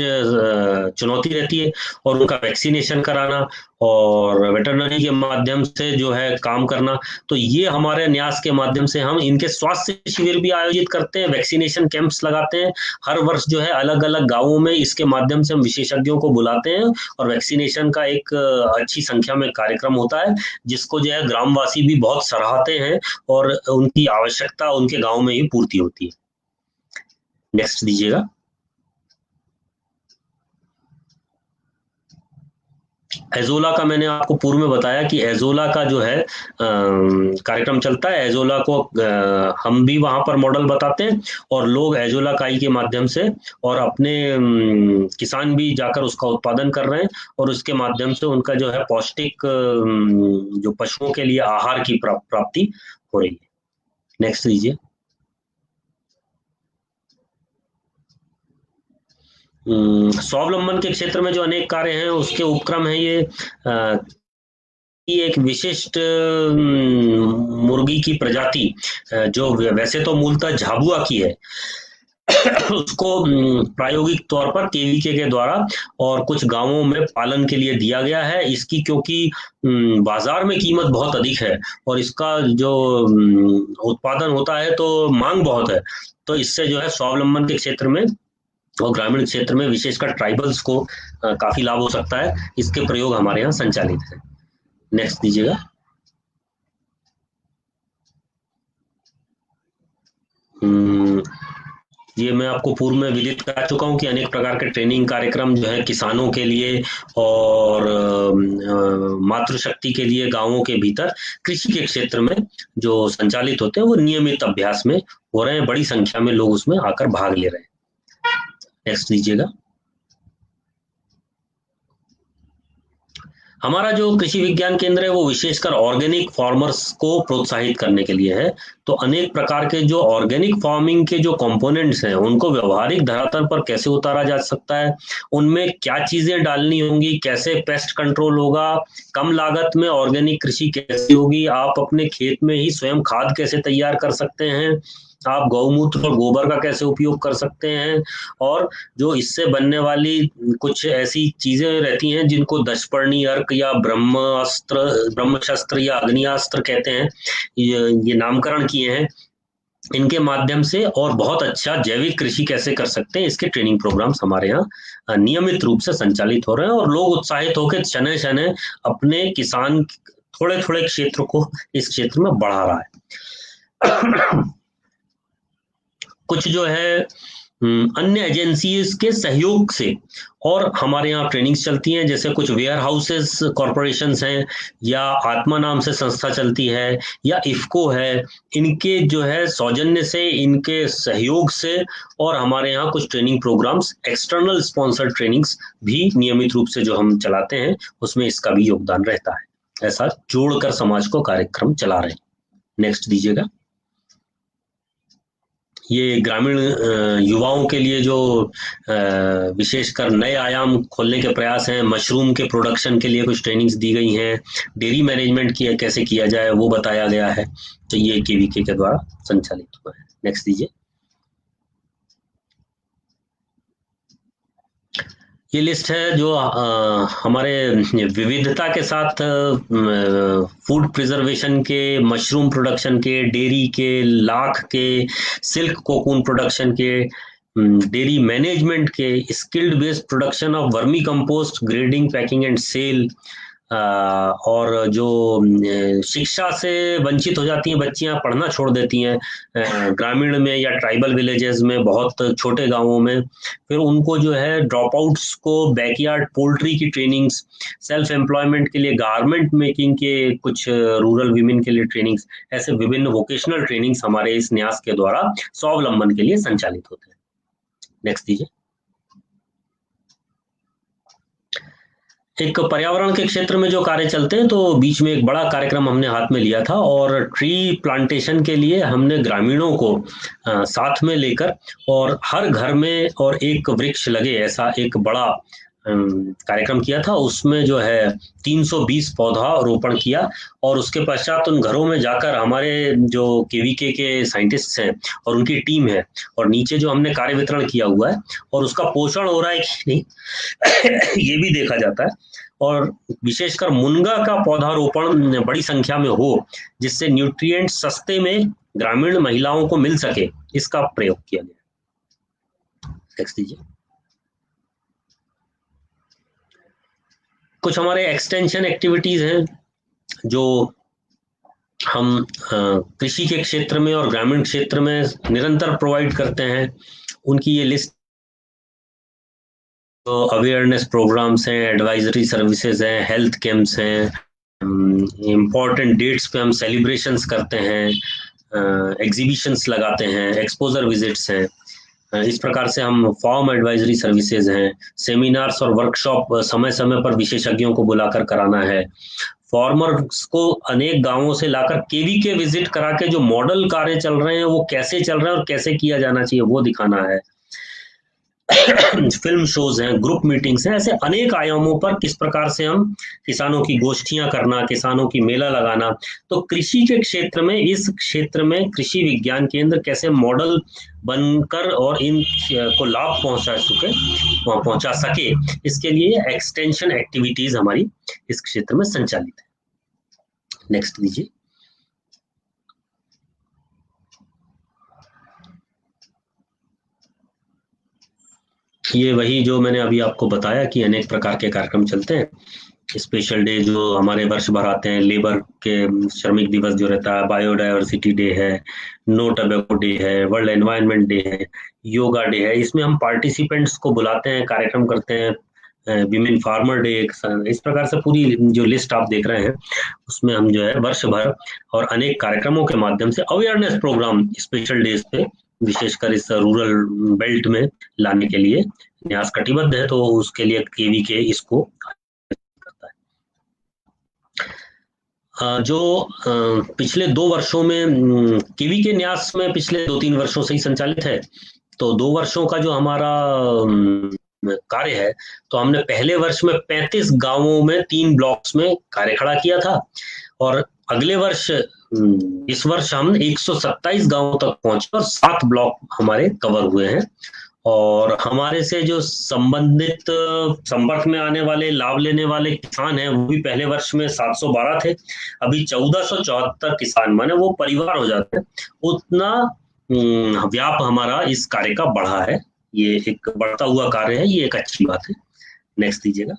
चुनौती रहती है, और उनका वैक्सीनेशन कराना और वेटरनरी के माध्यम से जो है काम करना, तो ये हमारे न्यास के माध्यम से हम इनके स्वास्थ्य शिविर भी आयोजित करते हैं, वैक्सीनेशन कैंप्स लगाते हैं हर वर्ष जो है अलग अलग गांवों में। इसके माध्यम से हम विशेषज्ञों को बुलाते हैं और वैक्सीनेशन का एक अच्छी संख्या में कार्यक्रम होता है, जिसको जो है ग्रामवासी भी बहुत सराहते हैं, और उनकी आवश्यकता उनके गांव में ही पूर्ति होती है। नेक्स्ट दीजिएगा। एजोला का मैंने आपको पूर्व में बताया कि एजोला का जो है कार्यक्रम चलता है। एजोला को हम भी वहां पर मॉडल बताते हैं और लोग एजोला काई के माध्यम से और अपने किसान भी जाकर उसका उत्पादन कर रहे हैं और उसके माध्यम से उनका जो है पौष्टिक जो पशुओं के लिए आहार की प्राप्ति हो रही है। नेक्स्ट लीजिए। स्वावलंबन के क्षेत्र में जो अनेक कार्य हैं उसके उपक्रम है ये एक विशिष्ट मुर्गी की प्रजाति जो वैसे तो मूलतः झाबुआ की है उसको प्रायोगिक तौर पर केवीके के द्वारा और कुछ गांवों में पालन के लिए दिया गया है। इसकी क्योंकि बाजार में कीमत बहुत अधिक है और इसका जो उत्पादन होता है तो मांग बहुत है, तो इससे जो है स्वावलंबन के क्षेत्र में और ग्रामीण क्षेत्र में विशेषकर ट्राइबल्स को काफी लाभ हो सकता है। इसके प्रयोग हमारे यहाँ संचालित है। नेक्स्ट दीजिएगा। ये मैं आपको पूर्व में विदित करा चुका हूँ कि अनेक प्रकार के ट्रेनिंग कार्यक्रम जो है किसानों के लिए और मातृशक्ति के लिए गांवों के भीतर कृषि के क्षेत्र में जो संचालित होते हैं वो नियमित अभ्यास में हो रहे हैं। बड़ी संख्या में लोग उसमें आकर भाग ले रहे हैं। नेक्स्ट दीजिएगा। हमारा जो कृषि विज्ञान केंद्र है वो विशेषकर ऑर्गेनिक फार्मर्स को प्रोत्साहित करने के लिए है। तो अनेक प्रकार के जो ऑर्गेनिक फार्मिंग के जो कंपोनेंट्स हैं उनको व्यवहारिक धरातल पर कैसे उतारा जा सकता है, उनमें क्या चीजें डालनी होंगी, कैसे पेस्ट कंट्रोल होगा, कम लागत में ऑर्गेनिक कृषि कैसे होगी, आप अपने खेत में ही स्वयं खाद कैसे तैयार कर सकते हैं, आप गौमूत्र और गोबर का कैसे उपयोग कर सकते हैं, और जो इससे बनने वाली कुछ ऐसी चीजें रहती हैं जिनको दशपर्णी अर्क या ब्रह्मशस्त्र या अग्नियास्त्र कहते हैं, ये नामकरण किए हैं। इनके माध्यम से और बहुत अच्छा जैविक कृषि कैसे कर सकते हैं, इसके ट्रेनिंग प्रोग्राम्स हमारे यहाँ नियमित रूप से संचालित हो रहे हैं और लोग उत्साहित होकर शनै शनै अपने किसान थोड़े थोड़े क्षेत्र को इस क्षेत्र में बढ़ा रहा है। कुछ जो है अन्य एजेंसीज के सहयोग से और हमारे यहाँ ट्रेनिंग्स चलती हैं, जैसे कुछ वेयर हाउसेस कॉरपोरेशंस हैं या आत्मा नाम से संस्था चलती है या इफ्को है, इनके जो है सौजन्य से, इनके सहयोग से और हमारे यहाँ कुछ training programmes external sponsored trainings भी नियमित रूप से जो हम चलाते हैं उसमें इसका भी योगदान रहता है। ऐसा जोड़कर समाज को कार्यक्रम चला रहे हैं। नेक्स्ट दीजिएगा। ये ग्रामीण युवाओं के लिए जो विशेषकर नए आयाम खोलने के प्रयास हैं, मशरूम के प्रोडक्शन के लिए कुछ ट्रेनिंग्स दी गई हैं, डेयरी मैनेजमेंट कैसे किया जाए वो बताया गया है, तो ये केवीके के द्वारा संचालित हुआ है। नेक्स्ट दीजिए। ये लिस्ट है जो हमारे विविधता के साथ फूड प्रिजर्वेशन के, मशरूम प्रोडक्शन के, डेयरी के, लाख के, सिल्क कोकून प्रोडक्शन के, डेयरी मैनेजमेंट के, skilled based production of vermicompost, grading, packing and sale, और जो शिक्षा से वंचित हो जाती हैं बच्चियां, पढ़ना छोड़ देती हैं ग्रामीण में या ट्राइबल विलेजेस में, बहुत छोटे गांवों में, फिर उनको जो है ड्रॉप आउट्स को बैकयार्ड पोल्ट्री की ट्रेनिंग्स, सेल्फ एम्प्लॉयमेंट के लिए गारमेंट मेकिंग के कुछ रूरल वीमेन के लिए ट्रेनिंग्स, ऐसे विभिन्न वोकेशनल ट्रेनिंग्स हमारे इस न्यास के द्वारा स्वावलंबन के लिए संचालित होते हैं। नेक्स्ट दीजिए। एक पर्यावरण के क्षेत्र में जो कार्य चलते हैं, तो बीच में एक बड़ा कार्यक्रम हमने हाथ में लिया था और ट्री प्लांटेशन के लिए हमने ग्रामीणों को साथ में लेकर और हर घर में और एक वृक्ष लगे ऐसा एक बड़ा कार्यक्रम किया था। उसमें जो है 320 पौधा रोपण किया और उसके पश्चात उन घरों में जाकर हमारे जो केवीके के साइंटिस्ट हैं और उनकी टीम है और नीचे जो हमने कार्य वितरण किया हुआ है और उसका पोषण हो रहा है कि नहीं ये भी देखा जाता है, और विशेषकर मुनगा का पौधारोपण बड़ी संख्या में हो जिससे न्यूट्रिएंट सस्ते में ग्रामीण महिलाओं को मिल सके, इसका प्रयोग किया गया। नेक्स्ट दीजिए। कुछ हमारे एक्सटेंशन एक्टिविटीज हैं जो हम कृषि के क्षेत्र में और ग्रामीण क्षेत्र में निरंतर प्रोवाइड करते हैं, उनकी ये लिस्ट तो अवेयरनेस प्रोग्राम्स हैं, एडवाइजरी सर्विसेज हैं, हेल्थ कैंप्स हैं, इम्पोर्टेंट डेट्स पे हम सेलिब्रेशंस करते हैं, एग्जीबिशंस लगाते हैं, एक्सपोजर विजिट्स हैं। इस प्रकार से हम फॉर्म एडवाइजरी सर्विसेज हैं, सेमिनार्स और वर्कशॉप समय समय पर विशेषज्ञों को बुलाकर कराना है, फार्मर्स को अनेक गांवों से लाकर केवी के विजिट करा के जो मॉडल कार्य चल रहे हैं वो कैसे चल रहे हैं और कैसे किया जाना चाहिए वो दिखाना है। फिल्म शोज हैं, ग्रुप मीटिंग्स हैं, ऐसे अनेक आयामों पर किस प्रकार से हम किसानों की गोष्ठियां करना, किसानों की मेला लगाना। तो कृषि के क्षेत्र में, इस क्षेत्र में कृषि विज्ञान केंद्र कैसे मॉडल बनकर और इन को लाभ पहुंचा सके, इसके लिए एक्सटेंशन एक्टिविटीज हमारी इस क्षेत्र में संचालित है। नेक्स्ट दीजिए। ये वही जो मैंने अभी आपको बताया कि अनेक प्रकार के कार्यक्रम चलते हैं। स्पेशल डे जो हमारे वर्ष भर आते हैं, लेबर के श्रमिक दिवस जो रहता है, बायोडायवर्सिटी डे है, नो टबैको डे है, वर्ल्ड एनवायरनमेंट डे है, योगा डे है। इसमें हम पार्टिसिपेंट्स को बुलाते हैं, कार्यक्रम करते हैं। विमेन फार्मर डे, इस प्रकार से पूरी जो लिस्ट आप देख रहे हैं उसमें हम जो है वर्ष भर और अनेक कार्यक्रमों के माध्यम से अवेयरनेस प्रोग्राम स्पेशल डेज पे, विशेषकर इस रूरल बेल्ट में लाने के लिए न्यास कटिबद्ध है। तो उसके लिए केवी के इसको करता है। जो पिछले 2 वर्षों में केवी के न्यास में पिछले 2-3 वर्षों से ही संचालित है। तो 2 वर्षों का जो हमारा कार्य है, तो हमने पहले वर्ष में 35 गांवों में 3 ब्लॉक्स में कार्य खड़ा किया था, और अगले वर्ष इस वर्ष हम 127 गांवों तक पहुंचे और 7 ब्लॉक हमारे कवर हुए हैं। और हमारे से जो संबंधित संपर्क में आने वाले, लाभ लेने वाले किसान हैं, वो भी पहले वर्ष में 712 थे, अभी 1474 किसान, माने वो परिवार हो जाते हैं। उतना व्याप हमारा इस कार्य का बढ़ा है। ये एक बढ़ता हुआ कार्य है, ये एक अच्छी बात है। नेक्स्ट दीजिएगा।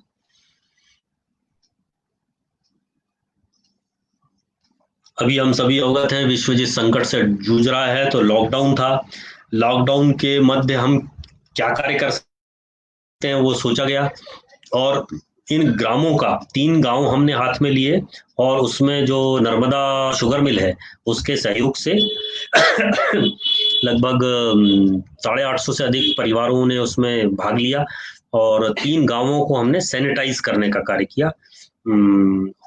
अभी हम सभी अवगत हैं, विश्व जिस संकट से जूझ रहा है, तो लॉकडाउन था। लॉकडाउन के मध्य हम क्या कार्य कर सकते हैं वो सोचा गया, और इन ग्रामों का 3 गांव हमने हाथ में लिए, और उसमें जो नर्मदा शुगर मिल है उसके सहयोग से लगभग 850 से अधिक परिवारों ने उसमें भाग लिया, और 3 गांवों को हमने सैनिटाइज करने का कार्य किया,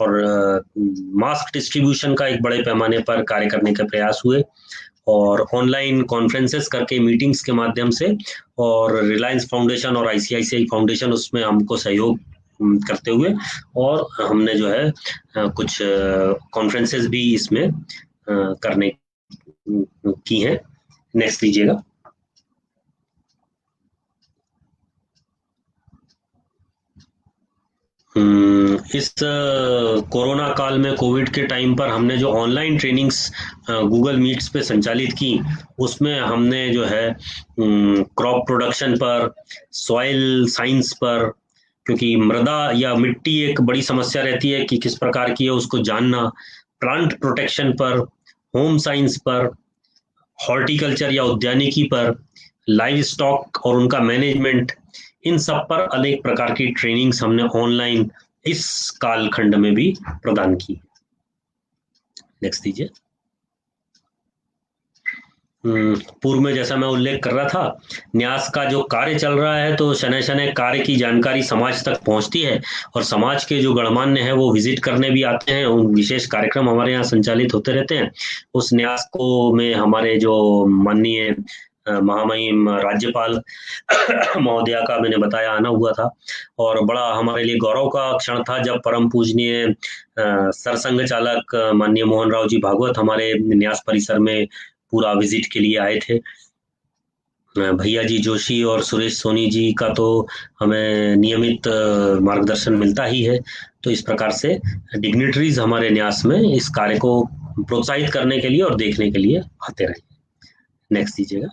और मास्क डिस्ट्रीब्यूशन का एक बड़े पैमाने पर कार्य करने के प्रयास हुए, और ऑनलाइन कॉन्फ्रेंसेस करके, मीटिंग्स के माध्यम से, और रिलायंस फाउंडेशन और आईसीआईसीआई फाउंडेशन उसमें हमको सहयोग करते हुए, और हमने जो है कुछ कॉन्फ्रेंसेस भी इसमें करने की हैं। नेक्स्ट लीजिएगा। इस कोरोना काल में, कोविड के टाइम पर हमने जो ऑनलाइन ट्रेनिंग्स गूगल मीट्स पे संचालित की, उसमें हमने जो है क्रॉप प्रोडक्शन पर, सॉइल साइंस पर, क्योंकि मृदा या मिट्टी एक बड़ी समस्या रहती है कि किस प्रकार की है उसको जानना, प्लांट प्रोटेक्शन पर, होम साइंस पर, हॉर्टिकल्चर या उद्यानिकी पर, लाइव स्टॉक और उनका मैनेजमेंट, इन सब पर अनेक प्रकार की ट्रेनिंग्स हमने ऑनलाइन इस कालखंड में भी प्रदान की। नेक्स्ट दीजिए। पूर्व में जैसा मैं उल्लेख कर रहा था, न्यास का जो कार्य चल रहा है, तो शनै शनै कार्य की जानकारी समाज तक पहुंचती है, और समाज के जो गणमान्य हैं वो विजिट करने भी आते हैं। उन विशेष कार्यक्रम हमारे यहाँ संचालित होते रहते हैं। उस न्यास को में हमारे जो माननीय महामहिम राज्यपाल महोदया का मैंने बताया आना हुआ था, और बड़ा हमारे लिए गौरव का क्षण था जब परम पूजनीय सरसंघ चालक माननीय मोहन राव जी भागवत हमारे न्यास परिसर में पूरा विजिट के लिए आए थे। भैया जी जोशी और सुरेश सोनी जी का तो हमें नियमित मार्गदर्शन मिलता ही है। तो इस प्रकार से डिग्निटरीज हमारे न्यास में इस कार्य को प्रोत्साहित करने के लिए और देखने के लिए आते रहे। नेक्स्ट दीजिएगा।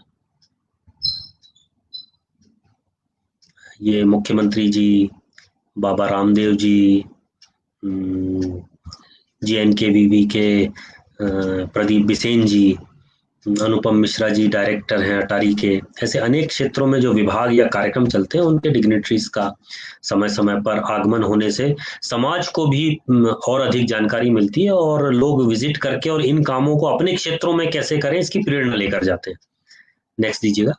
ये मुख्यमंत्री जी, बाबा रामदेव जी, JNKVB के प्रदीप बिसेन जी, अनुपम मिश्रा जी डायरेक्टर हैं अटारी के। ऐसे अनेक क्षेत्रों में जो विभाग या कार्यक्रम चलते हैं उनके डिग्नेटरीज का समय समय पर आगमन होने से समाज को भी और अधिक जानकारी मिलती है और लोग विजिट करके और इन कामों को अपने क्षेत्रों में कैसे करें इसकी प्रेरणा लेकर जाते हैं। नेक्स्ट दीजिएगा।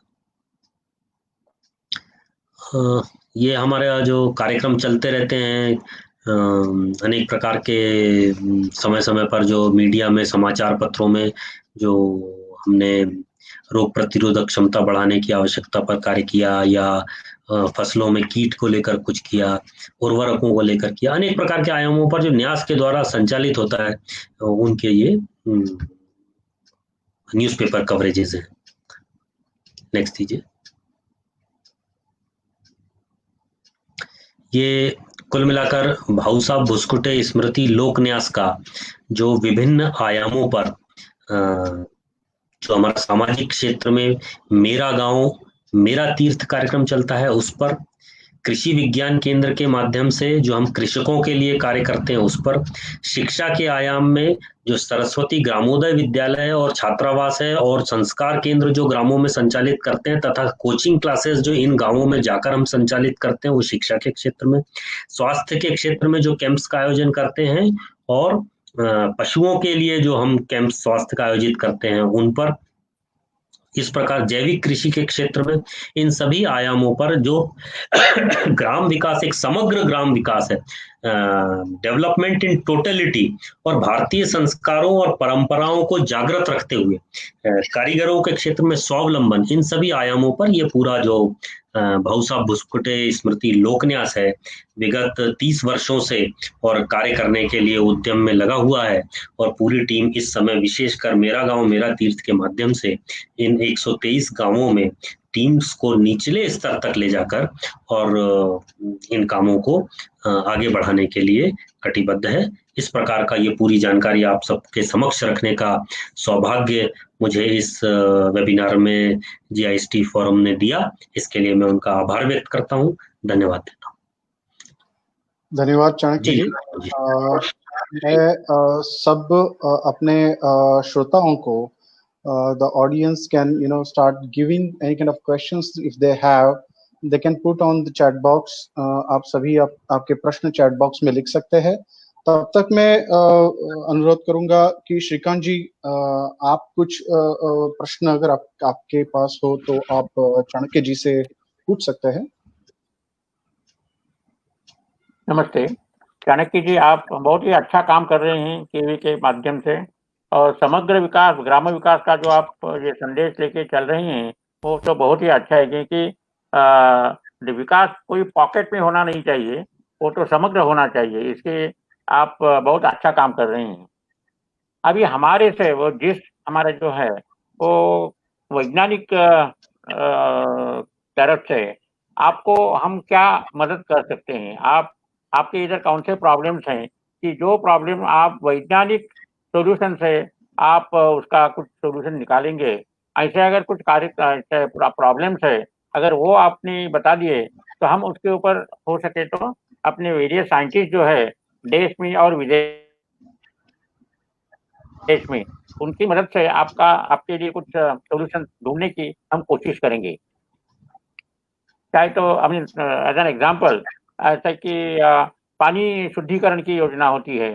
ये हमारा जो कार्यक्रम चलते रहते हैं अनेक प्रकार के समय समय पर जो मीडिया में समाचार पत्रों में जो हमने रोग प्रतिरोधक क्षमता बढ़ाने की आवश्यकता पर कार्य किया या फसलों में कीट को लेकर कुछ किया, उर्वरकों को लेकर किया, अनेक प्रकार के आयामों पर जो न्यास के द्वारा संचालित होता है उनके ये न्यूज़पेपर कवरेजेस हैं। नेक्स्ट दीजिए। ये कुल मिलाकर भाऊ साहब भुसकुटे स्मृति लोक न्यास का जो विभिन्न आयामों पर जो हमारा सामाजिक क्षेत्र में मेरा गांव मेरा तीर्थ कार्यक्रम चलता है उस पर, कृषि विज्ञान केंद्र के माध्यम से जो हम कृषकों के लिए कार्य करते हैं उस पर, शिक्षा के आयाम में जो सरस्वती ग्रामोदय विद्यालय है और छात्रावास है और संस्कार केंद्र जो ग्रामों में संचालित करते हैं तथा कोचिंग क्लासेस जो इन गांवों में जाकर हम संचालित करते हैं वो शिक्षा के क्षेत्र में, स्वास्थ्य के क्षेत्र में जो कैंप्स का आयोजन करते हैं और पशुओं के लिए जो हम कैंप स्वास्थ्य का आयोजित करते हैं उन पर, इस प्रकार जैविक कृषि के क्षेत्र में इन सभी आयामों पर जो ग्राम विकास एक समग्र ग्राम विकास है, डेवलपमेंट इन टोटलिटी और भारतीय संस्कारों और परंपराओं को जागृत रखते हुए कारीगरों के क्षेत्र में स्वावलंबन, इन सभी आयामों पर यह पूरा जो भाऊ साहब भुसकुटे स्मृति लोकन्यास है विगत 30 वर्षों से और कार्य करने के लिए उद्यम में लगा हुआ है और पूरी टीम इस समय विशेषकर मेरा गांव मेरा तीर्थ के माध्यम से इन 123 गांवों में टीम्स को निचले स्तर तक ले जाकर और इन कामों को आगे बढ़ाने के लिए कटिबद्ध है। इस प्रकार का ये पूरी जानकारी आप सबके समक्ष रखने का सौभाग्य मुझे इस वेबिनार में जीआईएसटी फोरम ने दिया, इसके लिए मैं उनका आभार व्यक्त करता हूँ। धन्यवाद देता हूँ। धन्यवाद चाणक्य जी। मैं सब अपने श्रोताओं को the audience can start giving any kind of questions if they have, they can put on the chat box. आप सभी आपके प्रश्न चैट बॉक्स में लिख सकते हैं। तब तक मैं अनुरोध करूंगा कि श्रीकांत जी आप कुछ प्रश्न अगर आपके पास हो तो आप चाणक्य जी से पूछ सकते हैं। नमस्ते चाणक्य जी, आप बहुत ही अच्छा काम कर रहे हैं टीवी के माध्यम से और समग्र विकास ग्राम विकास का जो आप ये संदेश लेके चल रहे हैं वो तो बहुत ही अच्छा है, क्योंकि विकास कोई पॉकेट में होना नहीं चाहिए, वो तो समग्र होना चाहिए। इसके आप बहुत अच्छा काम कर रहे हैं। अभी हमारे से वो जिस हमारे जो है वो वैज्ञानिक तरफ से आपको हम क्या मदद कर सकते हैं? आपके इधर कौन से प्रॉब्लम्स हैं कि जो प्रॉब्लम आप वैज्ञानिक सॉल्यूशन से आप उसका कुछ सॉल्यूशन निकालेंगे? ऐसे अगर कुछ कार्य प्रॉब्लम्स है अगर वो आपने बता दिए तो हम उसके ऊपर हो सके तो अपने वेरियस साइंटिस्ट जो है देश में और विदेश में उनकी मदद से आपके लिए कुछ सॉल्यूशन ढूंढने की हम कोशिश करेंगे। चाहे तो एज एन एग्जांपल ऐसा कि पानी शुद्धिकरण की योजना होती है,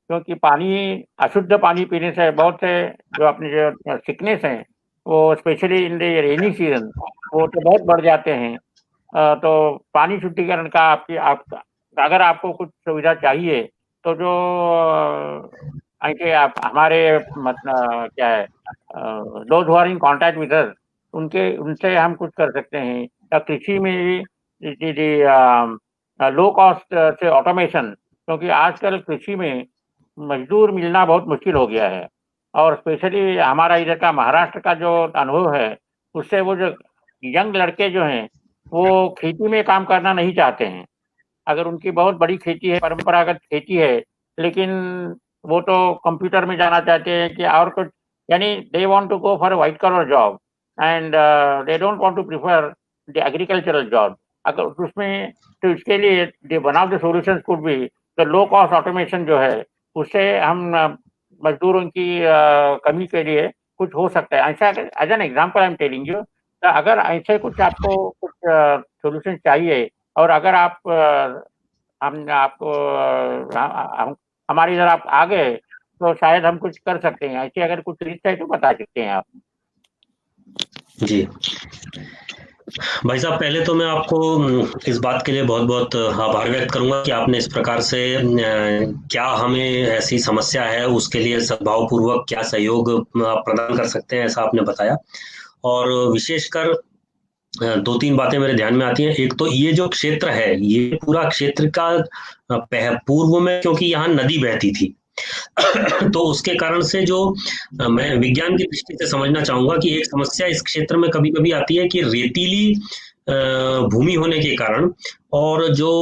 क्योंकि पानी अशुद्ध पानी पीने से बहुत से जो अपने जो सिकनेस हैं वो specially in the rainy season वो तो बहुत बढ़ जाते हैं। तो पानी शुद्धिकरण का अगर आपको कुछ सुविधा चाहिए तो जो ऐसे आप हमारे मतलब क्या है those who are in contact with us उनसे हम कुछ कर सकते हैं। या कृषि में लो कॉस्ट से ऑटोमेशन, क्योंकि आजकल कृषि में मजदूर मिलना बहुत मुश्किल हो गया है और स्पेशली हमारा इधर का महाराष्ट्र का जो अनुभव है उससे वो जो यंग लड़के जो हैं वो खेती में काम करना नहीं चाहते हैं। अगर उनकी बहुत बड़ी खेती है, परंपरागत खेती है, लेकिन वो तो कंप्यूटर में जाना चाहते हैं कि और कुछ, यानी they want to go for white collar job and they don't want to prefer the agricultural job. अगर उसमें तो इसके लिए one of the solutions could be the low cost automation जो है, उससे हम मजदूरों की कमी के लिए कुछ हो सकता है। ऐसा as an example I am telling you, तो अगर ऐसे कुछ आपको कुछ सॉल्यूशन चाहिए और अगर आप हम आपको हमारी इधर आप आ गए तो शायद हम कुछ कर सकते हैं। ऐसे अगर कुछ रिश्ता है तो बता सकते हैं आप। जी भाई साहब, पहले तो मैं आपको इस बात के लिए बहुत बहुत आभार व्यक्त करूंगा कि आपने इस प्रकार से क्या हमें ऐसी समस्या है उसके लिए सद्भावपूर्वक क्या सहयोग आप प्रदान कर सकते हैं, ऐसा आपने बताया। और विशेषकर दो तीन बातें मेरे ध्यान में आती हैं। एक तो ये जो क्षेत्र है, ये पूरा क्षेत्र का पूर्व में, क्योंकि यहाँ नदी बहती थी तो उसके कारण से जो मैं विज्ञान की दृष्टि से समझना चाहूंगा कि एक समस्या इस क्षेत्र में कभी कभी आती है कि रेतीली भूमि होने के कारण और जो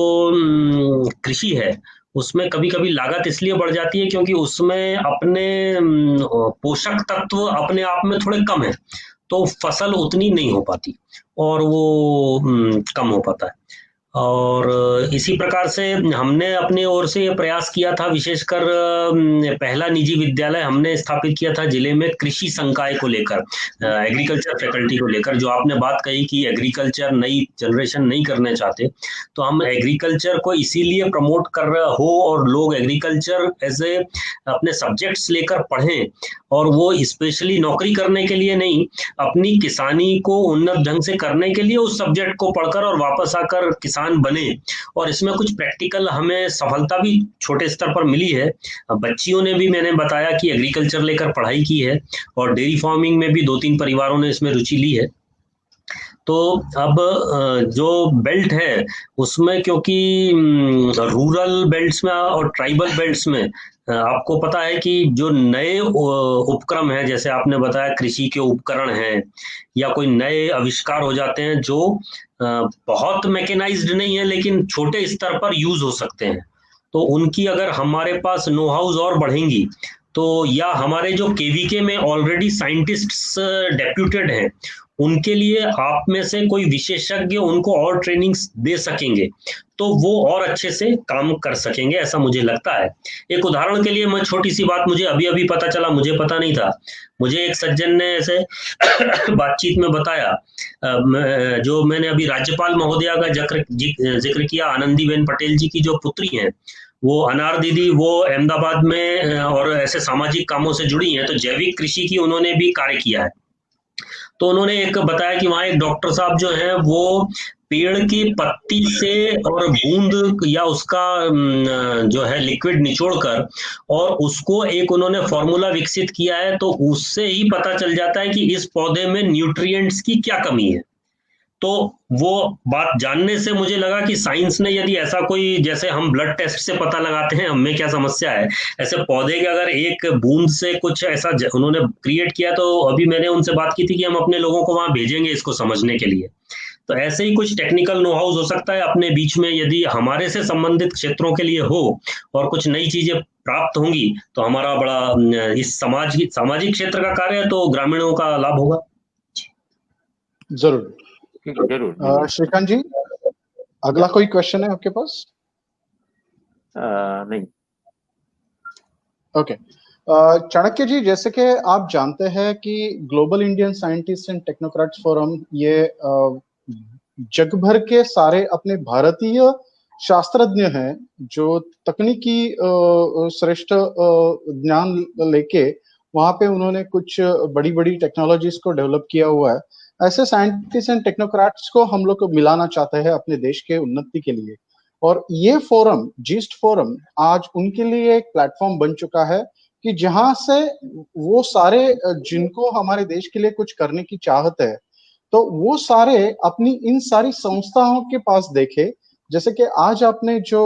कृषि है उसमें कभी कभी लागत इसलिए बढ़ जाती है क्योंकि उसमें अपने पोषक तत्व अपने आप में थोड़े कम है, तो फसल उतनी नहीं हो पाती और वो कम हो पाता है। और इसी प्रकार से हमने अपनी ओर से ये प्रयास किया था, विशेषकर पहला निजी विद्यालय हमने स्थापित किया था जिले में कृषि संकाय को लेकर, एग्रीकल्चर फैकल्टी को लेकर। जो आपने बात कही कि एग्रीकल्चर नई जनरेशन नहीं करने चाहते, तो हम एग्रीकल्चर को इसीलिए प्रमोट कर रहे हो और लोग एग्रीकल्चर एज ए अपने सब्जेक्ट्स लेकर पढ़ें, और वो स्पेशली नौकरी करने के लिए नहीं, अपनी किसानी को उन्नत ढंग से करने के लिए उस सब्जेक्ट को पढ़कर और वापस आकर किसान बने। और इसमें कुछ प्रैक्टिकल हमें सफलता भी छोटे स्तर पर मिली है। बच्चियों ने भी, मैंने बताया कि एग्रीकल्चर लेकर पढ़ाई की है, और डेयरी फार्मिंग में भी 2-3 परिवारों ने इसमें रुचि ली है। तो अब जो बेल्ट है उसमें, क्योंकि रूरल बेल्ट्स में और ट्राइबल बेल्ट्स में आपको पता है कि जो नए उपक्रम हैं, जैसे आपने बताया कृषि के उपकरण हैं या कोई नए आविष्कार हो जाते हैं जो बहुत मैकेनाइज्ड नहीं है लेकिन छोटे स्तर पर यूज हो सकते हैं, तो उनकी अगर हमारे पास नो हाउस और बढ़ेंगी तो, या हमारे जो केवीके में ऑलरेडी साइंटिस्ट्स डेप्यूटेड हैं उनके लिए आप में से कोई विशेषज्ञ उनको और ट्रेनिंग्स दे सकेंगे, तो वो और अच्छे से काम कर सकेंगे, ऐसा मुझे लगता है। एक उदाहरण के लिए मैं छोटी सी बात, मुझे अभी अभी पता चला, मुझे पता नहीं था, मुझे एक सज्जन ने ऐसे बातचीत में बताया, जो मैंने अभी राज्यपाल महोदया का जिक्र किया, आनंदीबेन पटेल जी की जो पुत्री हैं, वो अनार दीदी, वो अहमदाबाद में और ऐसे सामाजिक कामों से जुड़ी हैं, तो जैविक कृषि की उन्होंने भी कार्य किया है। तो उन्होंने एक बताया कि वहाँ एक डॉक्टर साहब जो हैं वो पेड़ की पत्ती से और बूंद या उसका जो है लिक्विड निचोड़कर और उसको एक उन्होंने फॉर्मूला विकसित किया है, तो उससे ही पता चल जाता है कि इस पौधे में न्यूट्रिएंट्स की क्या कमी है। तो वो बात जानने से मुझे लगा कि साइंस ने यदि ऐसा कोई, जैसे हम ब्लड टेस्ट से पता लगाते हैं हमें क्या समस्या है, ऐसे पौधे के अगर एक बूंद से कुछ ऐसा उन्होंने क्रिएट किया, तो अभी मैंने उनसे बात की थी कि हम अपने लोगों को वहां भेजेंगे इसको समझने के लिए। तो ऐसे ही कुछ टेक्निकल नो हाउस हो सकता है अपने बीच में, यदि हमारे से संबंधित क्षेत्रों के लिए हो और कुछ नई चीजें प्राप्त होंगी तो हमारा बड़ा इस सामाजिक क्षेत्र का कार्य है, तो ग्रामीणों का लाभ होगा। जरूर जरूर। श्रीकांत जी, अगला कोई क्वेश्चन है आपके पास? नहीं। ओके, चाणक्य जी, जैसे कि आप जानते हैं कि global Indian scientist and technocrats forum ये जग भर के सारे अपने भारतीय शास्त्रज्ञ हैं जो तकनीकी श्रेष्ठ ज्ञान लेके वहां पे उन्होंने कुछ बड़ी बड़ी टेक्नोलॉजीज को डेवलप किया हुआ है। ऐसे साइंटिस्ट एंड टेक्नोक्रेट्स को हम लोग को मिलाना चाहते हैं अपने देश के उन्नति के लिए, और ये फोरम, जीस्ट फोरम, आज उनके लिए एक प्लेटफॉर्म बन चुका है कि जहां से वो सारे जिनको हमारे देश के लिए कुछ करने की चाहत है, तो वो सारे अपनी इन सारी संस्थाओं के पास देखे। जैसे कि आज आपने जो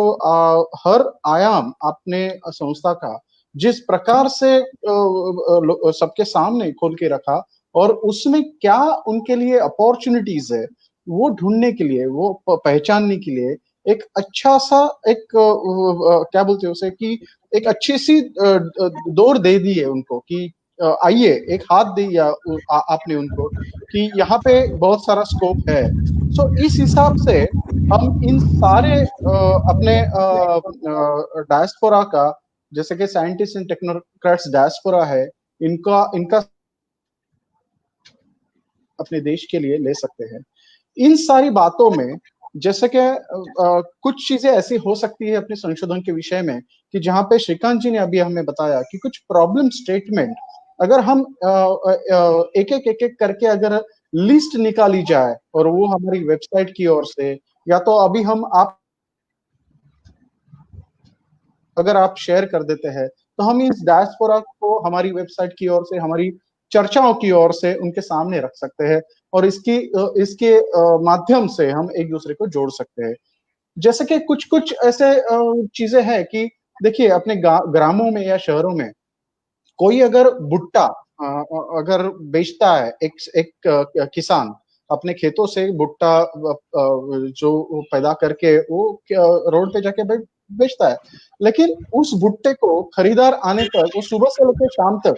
हर आयाम अपने संस्था का जिस प्रकार से सबके सामने खोल के रखा, और उसमें क्या उनके लिए अपॉर्चुनिटीज है वो ढूंढने के लिए, वो पहचानने के लिए एक अच्छा सा एक क्या बोलते हैं उसे, कि एक अच्छी सी दौड़ दे दी है उनको कि आइए, एक हाथ दिया आपने उनको कि यहाँ पे बहुत सारा स्कोप है। सो इस हिसाब से हम इन सारे अपने डायस्पोरा का, जैसे कि साइंटिस्ट एंड टेक्नोक्रेट्स डायस्पोरा है, इनका अपने देश के लिए ले सकते हैं। इन सारी बातों में जैसे कि कुछ चीजें ऐसी हो सकती है अपने संशोधन के विषय में कि जहां पे श्रीकांत जी ने अभी हमें बताया कि कुछ प्रॉब्लम स्टेटमेंट अगर हम एक एक करके अगर लिस्ट निकाली जाए और वो हमारी वेबसाइट की ओर से, या तो अभी हम अगर आप शेयर कर देते हैं तो हम इस डायस्पोरा को हमारी वेबसाइट की ओर से, हमारी चर्चाओं की ओर से उनके सामने रख सकते हैं और इसके माध्यम से हम एक दूसरे को जोड़ सकते हैं। जैसे कि कुछ कुछ ऐसे चीजें हैं कि देखिए अपने ग्रामों में या शहरों में कोई अगर भुट्टा अगर बेचता है, एक किसान अपने खेतों से भुट्टा जो पैदा करके वो रोड पे जाके बेचता है, लेकिन उस भुट्टे को खरीदार आने तक, वो सुबह से लेकर शाम तक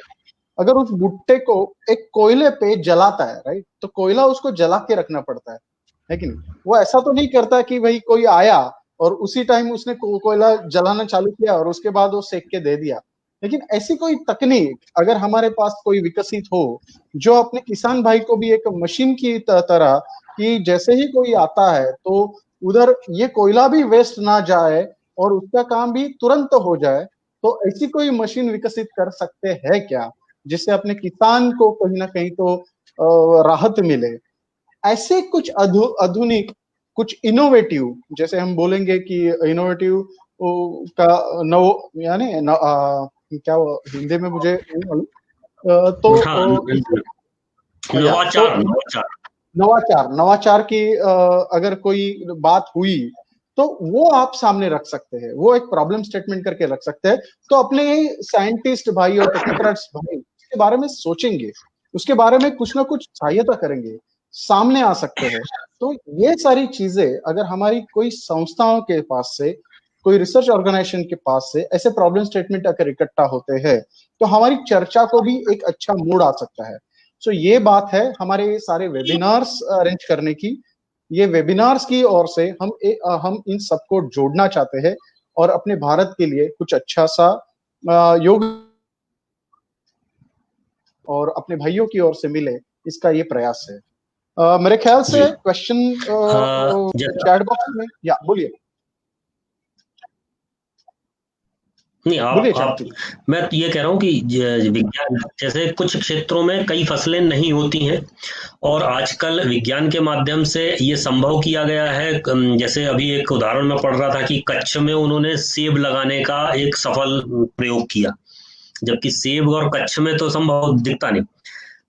अगर उस भुट्टे को एक कोयले पे जलाता है, राइट, तो कोयला उसको जला के रखना पड़ता है कि नहीं? वो ऐसा तो नहीं करता कि भाई कोई आया और उसी टाइम उसने कोयला जलाना चालू किया और उसके बाद वो सेक के दे दिया। लेकिन ऐसी कोई तकनीक अगर हमारे पास कोई विकसित हो जो अपने किसान भाई को भी एक मशीन की तरह कि जैसे ही कोई आता है तो उधर ये कोयला भी वेस्ट ना जाए और उसका काम भी तुरंत हो जाए, तो ऐसी कोई मशीन विकसित कर सकते हैं क्या जिससे अपने किसान को कहीं ना कहीं तो राहत मिले? ऐसे कुछ आधुनिक, कुछ इनोवेटिव, जैसे हम बोलेंगे कि इनोवेटिव का यानी क्या हिंदी में मुझे नहीं मालूम, तो नवाचार की अगर कोई बात हुई तो वो आप सामने रख सकते हैं, वो एक प्रॉब्लम स्टेटमेंट करके रख सकते हैं। तो अपने साइंटिस्ट भाई और टेक्नोक्रेट्स भाई उसके बारे में सोचेंगे, उसके बारे में कुछ ना कुछ सहायता करेंगे, सामने आ सकते हैं। तो ये सारी चीजें अगर हमारी कोई संस्थाओं के पास से, कोई रिसर्च ऑर्गेनाइजेशन के पास से ऐसे प्रॉब्लम स्टेटमेंट अगर इकट्ठा होते हैं तो हमारी चर्चा को भी एक अच्छा मूड आ सकता है। सो ये बात है हमारे सारे वेबिनार्स अरेंज करने की। ये वेबिनार्स की ओर से हम इन सबको जोड़ना चाहते हैं और अपने भारत के लिए कुछ अच्छा सा योग और अपने भाइयों की ओर से मिले, इसका ये प्रयास है। मेरे ख्याल से क्वेश्चन चैट बॉक्स में, या बोलिए। नहीं, आप मैं ये कह रहा हूँ कि विज्ञान जैसे कुछ क्षेत्रों में कई फसलें नहीं होती हैं और आजकल विज्ञान के माध्यम से ये संभव किया गया है। जैसे अभी एक उदाहरण मैं पढ़ रहा था कि कच्छ में उन्होंने सेब लगाने का एक सफल प्रयोग किया, जबकि सेब और कच्छ में तो संभव दिखता नहीं।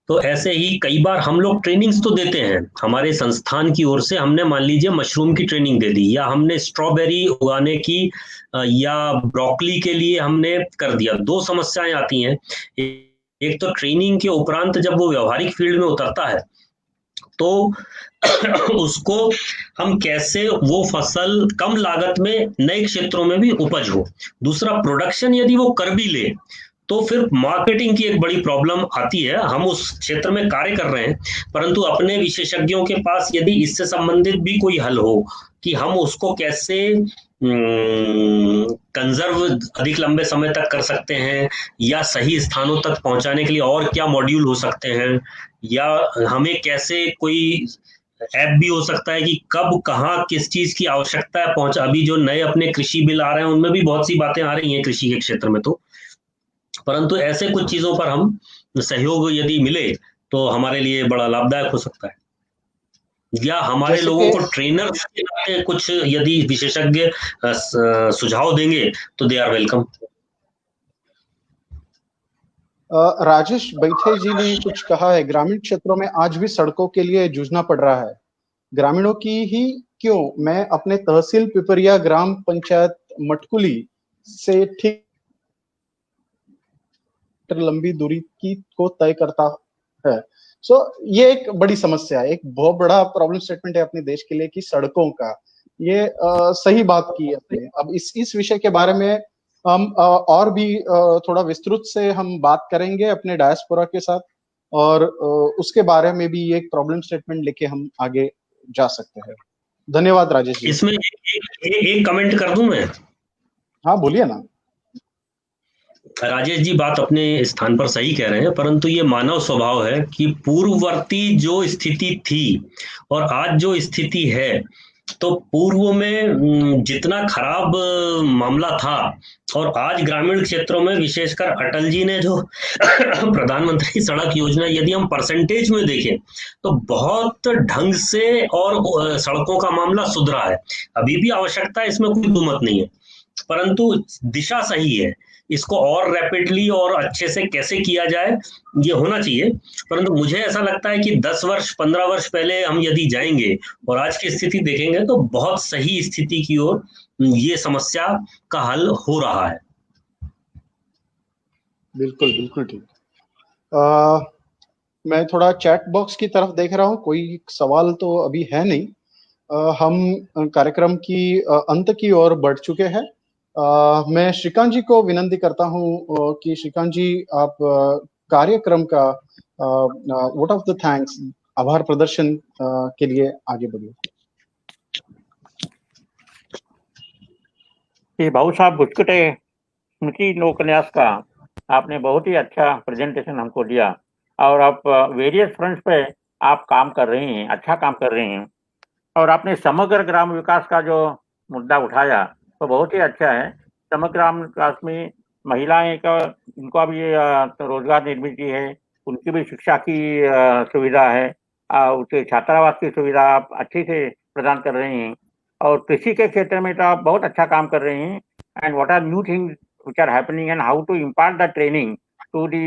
तो ऐसे ही कई बार हम लोग ट्रेनिंग्स तो देते हैं, हमारे संस्थान की ओर से हमने मान लीजिए मशरूम की ट्रेनिंग दे दी, या हमने स्ट्रॉबेरी उगाने की या ब्रोकली के लिए हमने कर दिया। दो समस्याएं आती हैं, एक तो ट्रेनिंग के उपरांत जब वो व्यवहारिक फील्ड में उतरता है तो उसको हम कैसे वो फसल कम लागत में नए क्षेत्रों में भी उपज हो। दूसरा, प्रोडक्शन यदि वो कर भी ले तो फिर मार्केटिंग की एक बड़ी प्रॉब्लम आती है। हम उस क्षेत्र में कार्य कर रहे हैं, परंतु अपने विशेषज्ञों के पास यदि इससे संबंधित भी कोई हल हो कि हम उसको कैसे कंजर्व अधिक लंबे समय तक कर सकते हैं, या सही स्थानों तक पहुंचाने के लिए और क्या मॉड्यूल हो सकते हैं, या हमें कैसे कोई ऐप भी हो सकता है कि कब कहाँ किस चीज की आवश्यकता है पहुंचा। अभी जो नए अपने कृषि बिल आ रहे हैं उनमें भी बहुत सी बातें आ रही हैं कृषि के क्षेत्र में, तो परंतु ऐसे कुछ चीजों पर हम सहयोग यदि मिले तो हमारे लिए बड़ा लाभदायक हो सकता है, या हमारे लोगों को ट्रेनर कुछ यदि विशेषज्ञ सुझाव देंगे तो दे आर वेलकम। राजेश बैठे जी ने कुछ कहा है, ग्रामीण क्षेत्रों में आज भी सड़कों के लिए जूझना पड़ रहा है, ग्रामीणों की ही क्यों, मैं अपने तहसील पिपरिया ग्राम पंचायत मटकुली से ठीक लंबी दूरी की को तय करता है। सो ये एक बड़ी समस्या है, एक बहुत बड़ा प्रॉब्लम स्टेटमेंट है अपने देश के लिए कि सड़कों का, ये सही बात की आपने। अब इस विषय के बारे में हम और भी थोड़ा विस्तृत से हम बात करेंगे अपने डायस्पोरा के साथ, और उसके बारे में भी एक प्रॉब्लम स्टेटमेंट लेके हम आगे जा सकते हैं। धन्यवाद राजेश जी। इसमें एक कमेंट कर दूं मैं? हाँ बोलिए ना। राजेश जी बात अपने स्थान पर सही कह रहे हैं, परंतु ये मानव स्वभाव है कि पूर्ववर्ती जो स्थिति थी और आज जो स्थिति है, तो पूर्व में जितना खराब मामला था और आज ग्रामीण क्षेत्रों में विशेषकर अटल जी ने जो प्रधानमंत्री सड़क योजना, यदि हम परसेंटेज में देखें तो बहुत ढंग से और सड़कों का मामला सुधरा है। अभी भी आवश्यकता है, इसमें कोई दुमत नहीं है, परंतु दिशा सही है। इसको और रैपिडली और अच्छे से कैसे किया जाए ये होना चाहिए। परंतु मुझे ऐसा लगता है कि 10 वर्ष 15 वर्ष पहले हम यदि जाएंगे और आज की स्थिति देखेंगे तो बहुत सही स्थिति की ओर ये समस्या का हल हो रहा है। बिल्कुल बिल्कुल ठीक। मैं थोड़ा चैट बॉक्स की तरफ देख रहा हूँ, कोई सवाल तो अभी है नहीं। हम कार्यक्रम की अंत की ओर बढ़ चुके हैं। मैं श्रीकांत जी को विनंती करता हूँ कि श्रीकांत जी आप कार्यक्रम का वोट ऑफ द थैंक्स, आभार प्रदर्शन के लिए आगे बढ़िए। भाऊ साहब बुस्कुटे स्मृति लोक न्यास का आपने बहुत ही अच्छा प्रेजेंटेशन हमको दिया और आप वेरियस फ्रंट्स पे आप काम कर रहे हैं, अच्छा काम कर रहे हैं और आपने समग्र ग्राम विकास का जो मुद्दा उठाया तो बहुत ही अच्छा है। समग्र ग्राम विकास में महिलाएं का उनका भी रोजगार निर्मित है, उनकी भी शिक्षा की सुविधा है, उनके छात्रावास की सुविधा आप अच्छे से प्रदान कर रहे हैं और कृषि के क्षेत्र में तो आप बहुत अच्छा काम कर रहे हैं। And what are new things which are happening and how to impart the training to the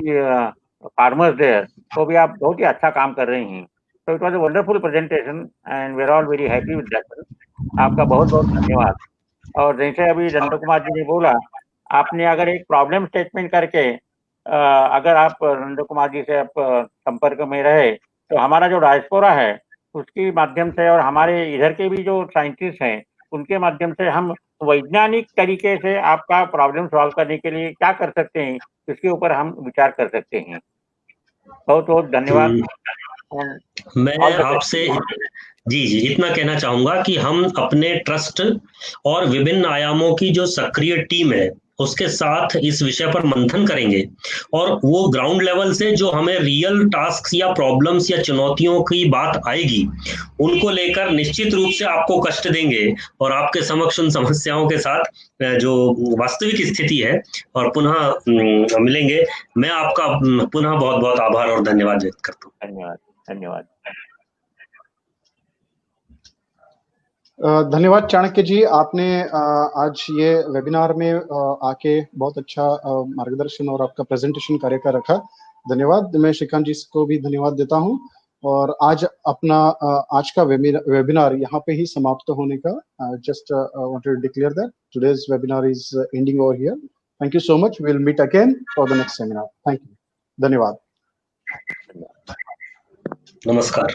farmers there, तो भी आप बहुत ही अच्छा काम कर रहे हैं। So it was a wonderful presentation and we're all very happy with that. आपका बहुत बहुत धन्यवाद। और जैसे अभी नंद कुमार जी ने बोला, आपने अगर एक प्रॉब्लम स्टेटमेंट करके अगर आप नंद कुमार जी से आप संपर्क में रहे तो हमारा जो डायस्पोरा है उसके माध्यम से और हमारे इधर के भी जो साइंटिस्ट हैं उनके माध्यम से हम वैज्ञानिक तरीके से आपका प्रॉब्लम सॉल्व करने के लिए क्या कर सकते हैं इसके ऊपर हम विचार कर सकते हैं। बहुत बहुत धन्यवाद। मैं आपसे जी इतना कहना चाहूंगा कि हम अपने ट्रस्ट और विभिन्न आयामों की जो सक्रिय टीम है उसके साथ इस विषय पर मंथन करेंगे और वो ग्राउंड लेवल से जो हमें रियल टास्क या प्रॉब्लम्स या चुनौतियों की बात आएगी उनको लेकर निश्चित रूप से आपको कष्ट देंगे और आपके समक्ष उन समस्याओं के साथ जो वास्तविक स्थिति है और पुनः मिलेंगे। मैं आपका पुनः बहुत बहुत आभार और धन्यवाद व्यक्त करता हूँ। धन्यवाद धन्यवाद धन्यवाद चाणक्य जी, आपने आज ये वेबिनार में आके बहुत अच्छा मार्गदर्शन और आपका प्रेजेंटेशन कार्य का रखा। धन्यवाद। मैं श्रीकांत जी को भी धन्यवाद देता हूँ और आज अपना आज का वेबिनार यहाँ पे ही समाप्त होने का just wanted to declare that today's webinar is ending over here. Thank you so much. We will meet again for the next seminar. Thank you. धन्यवाद। नमस्कार।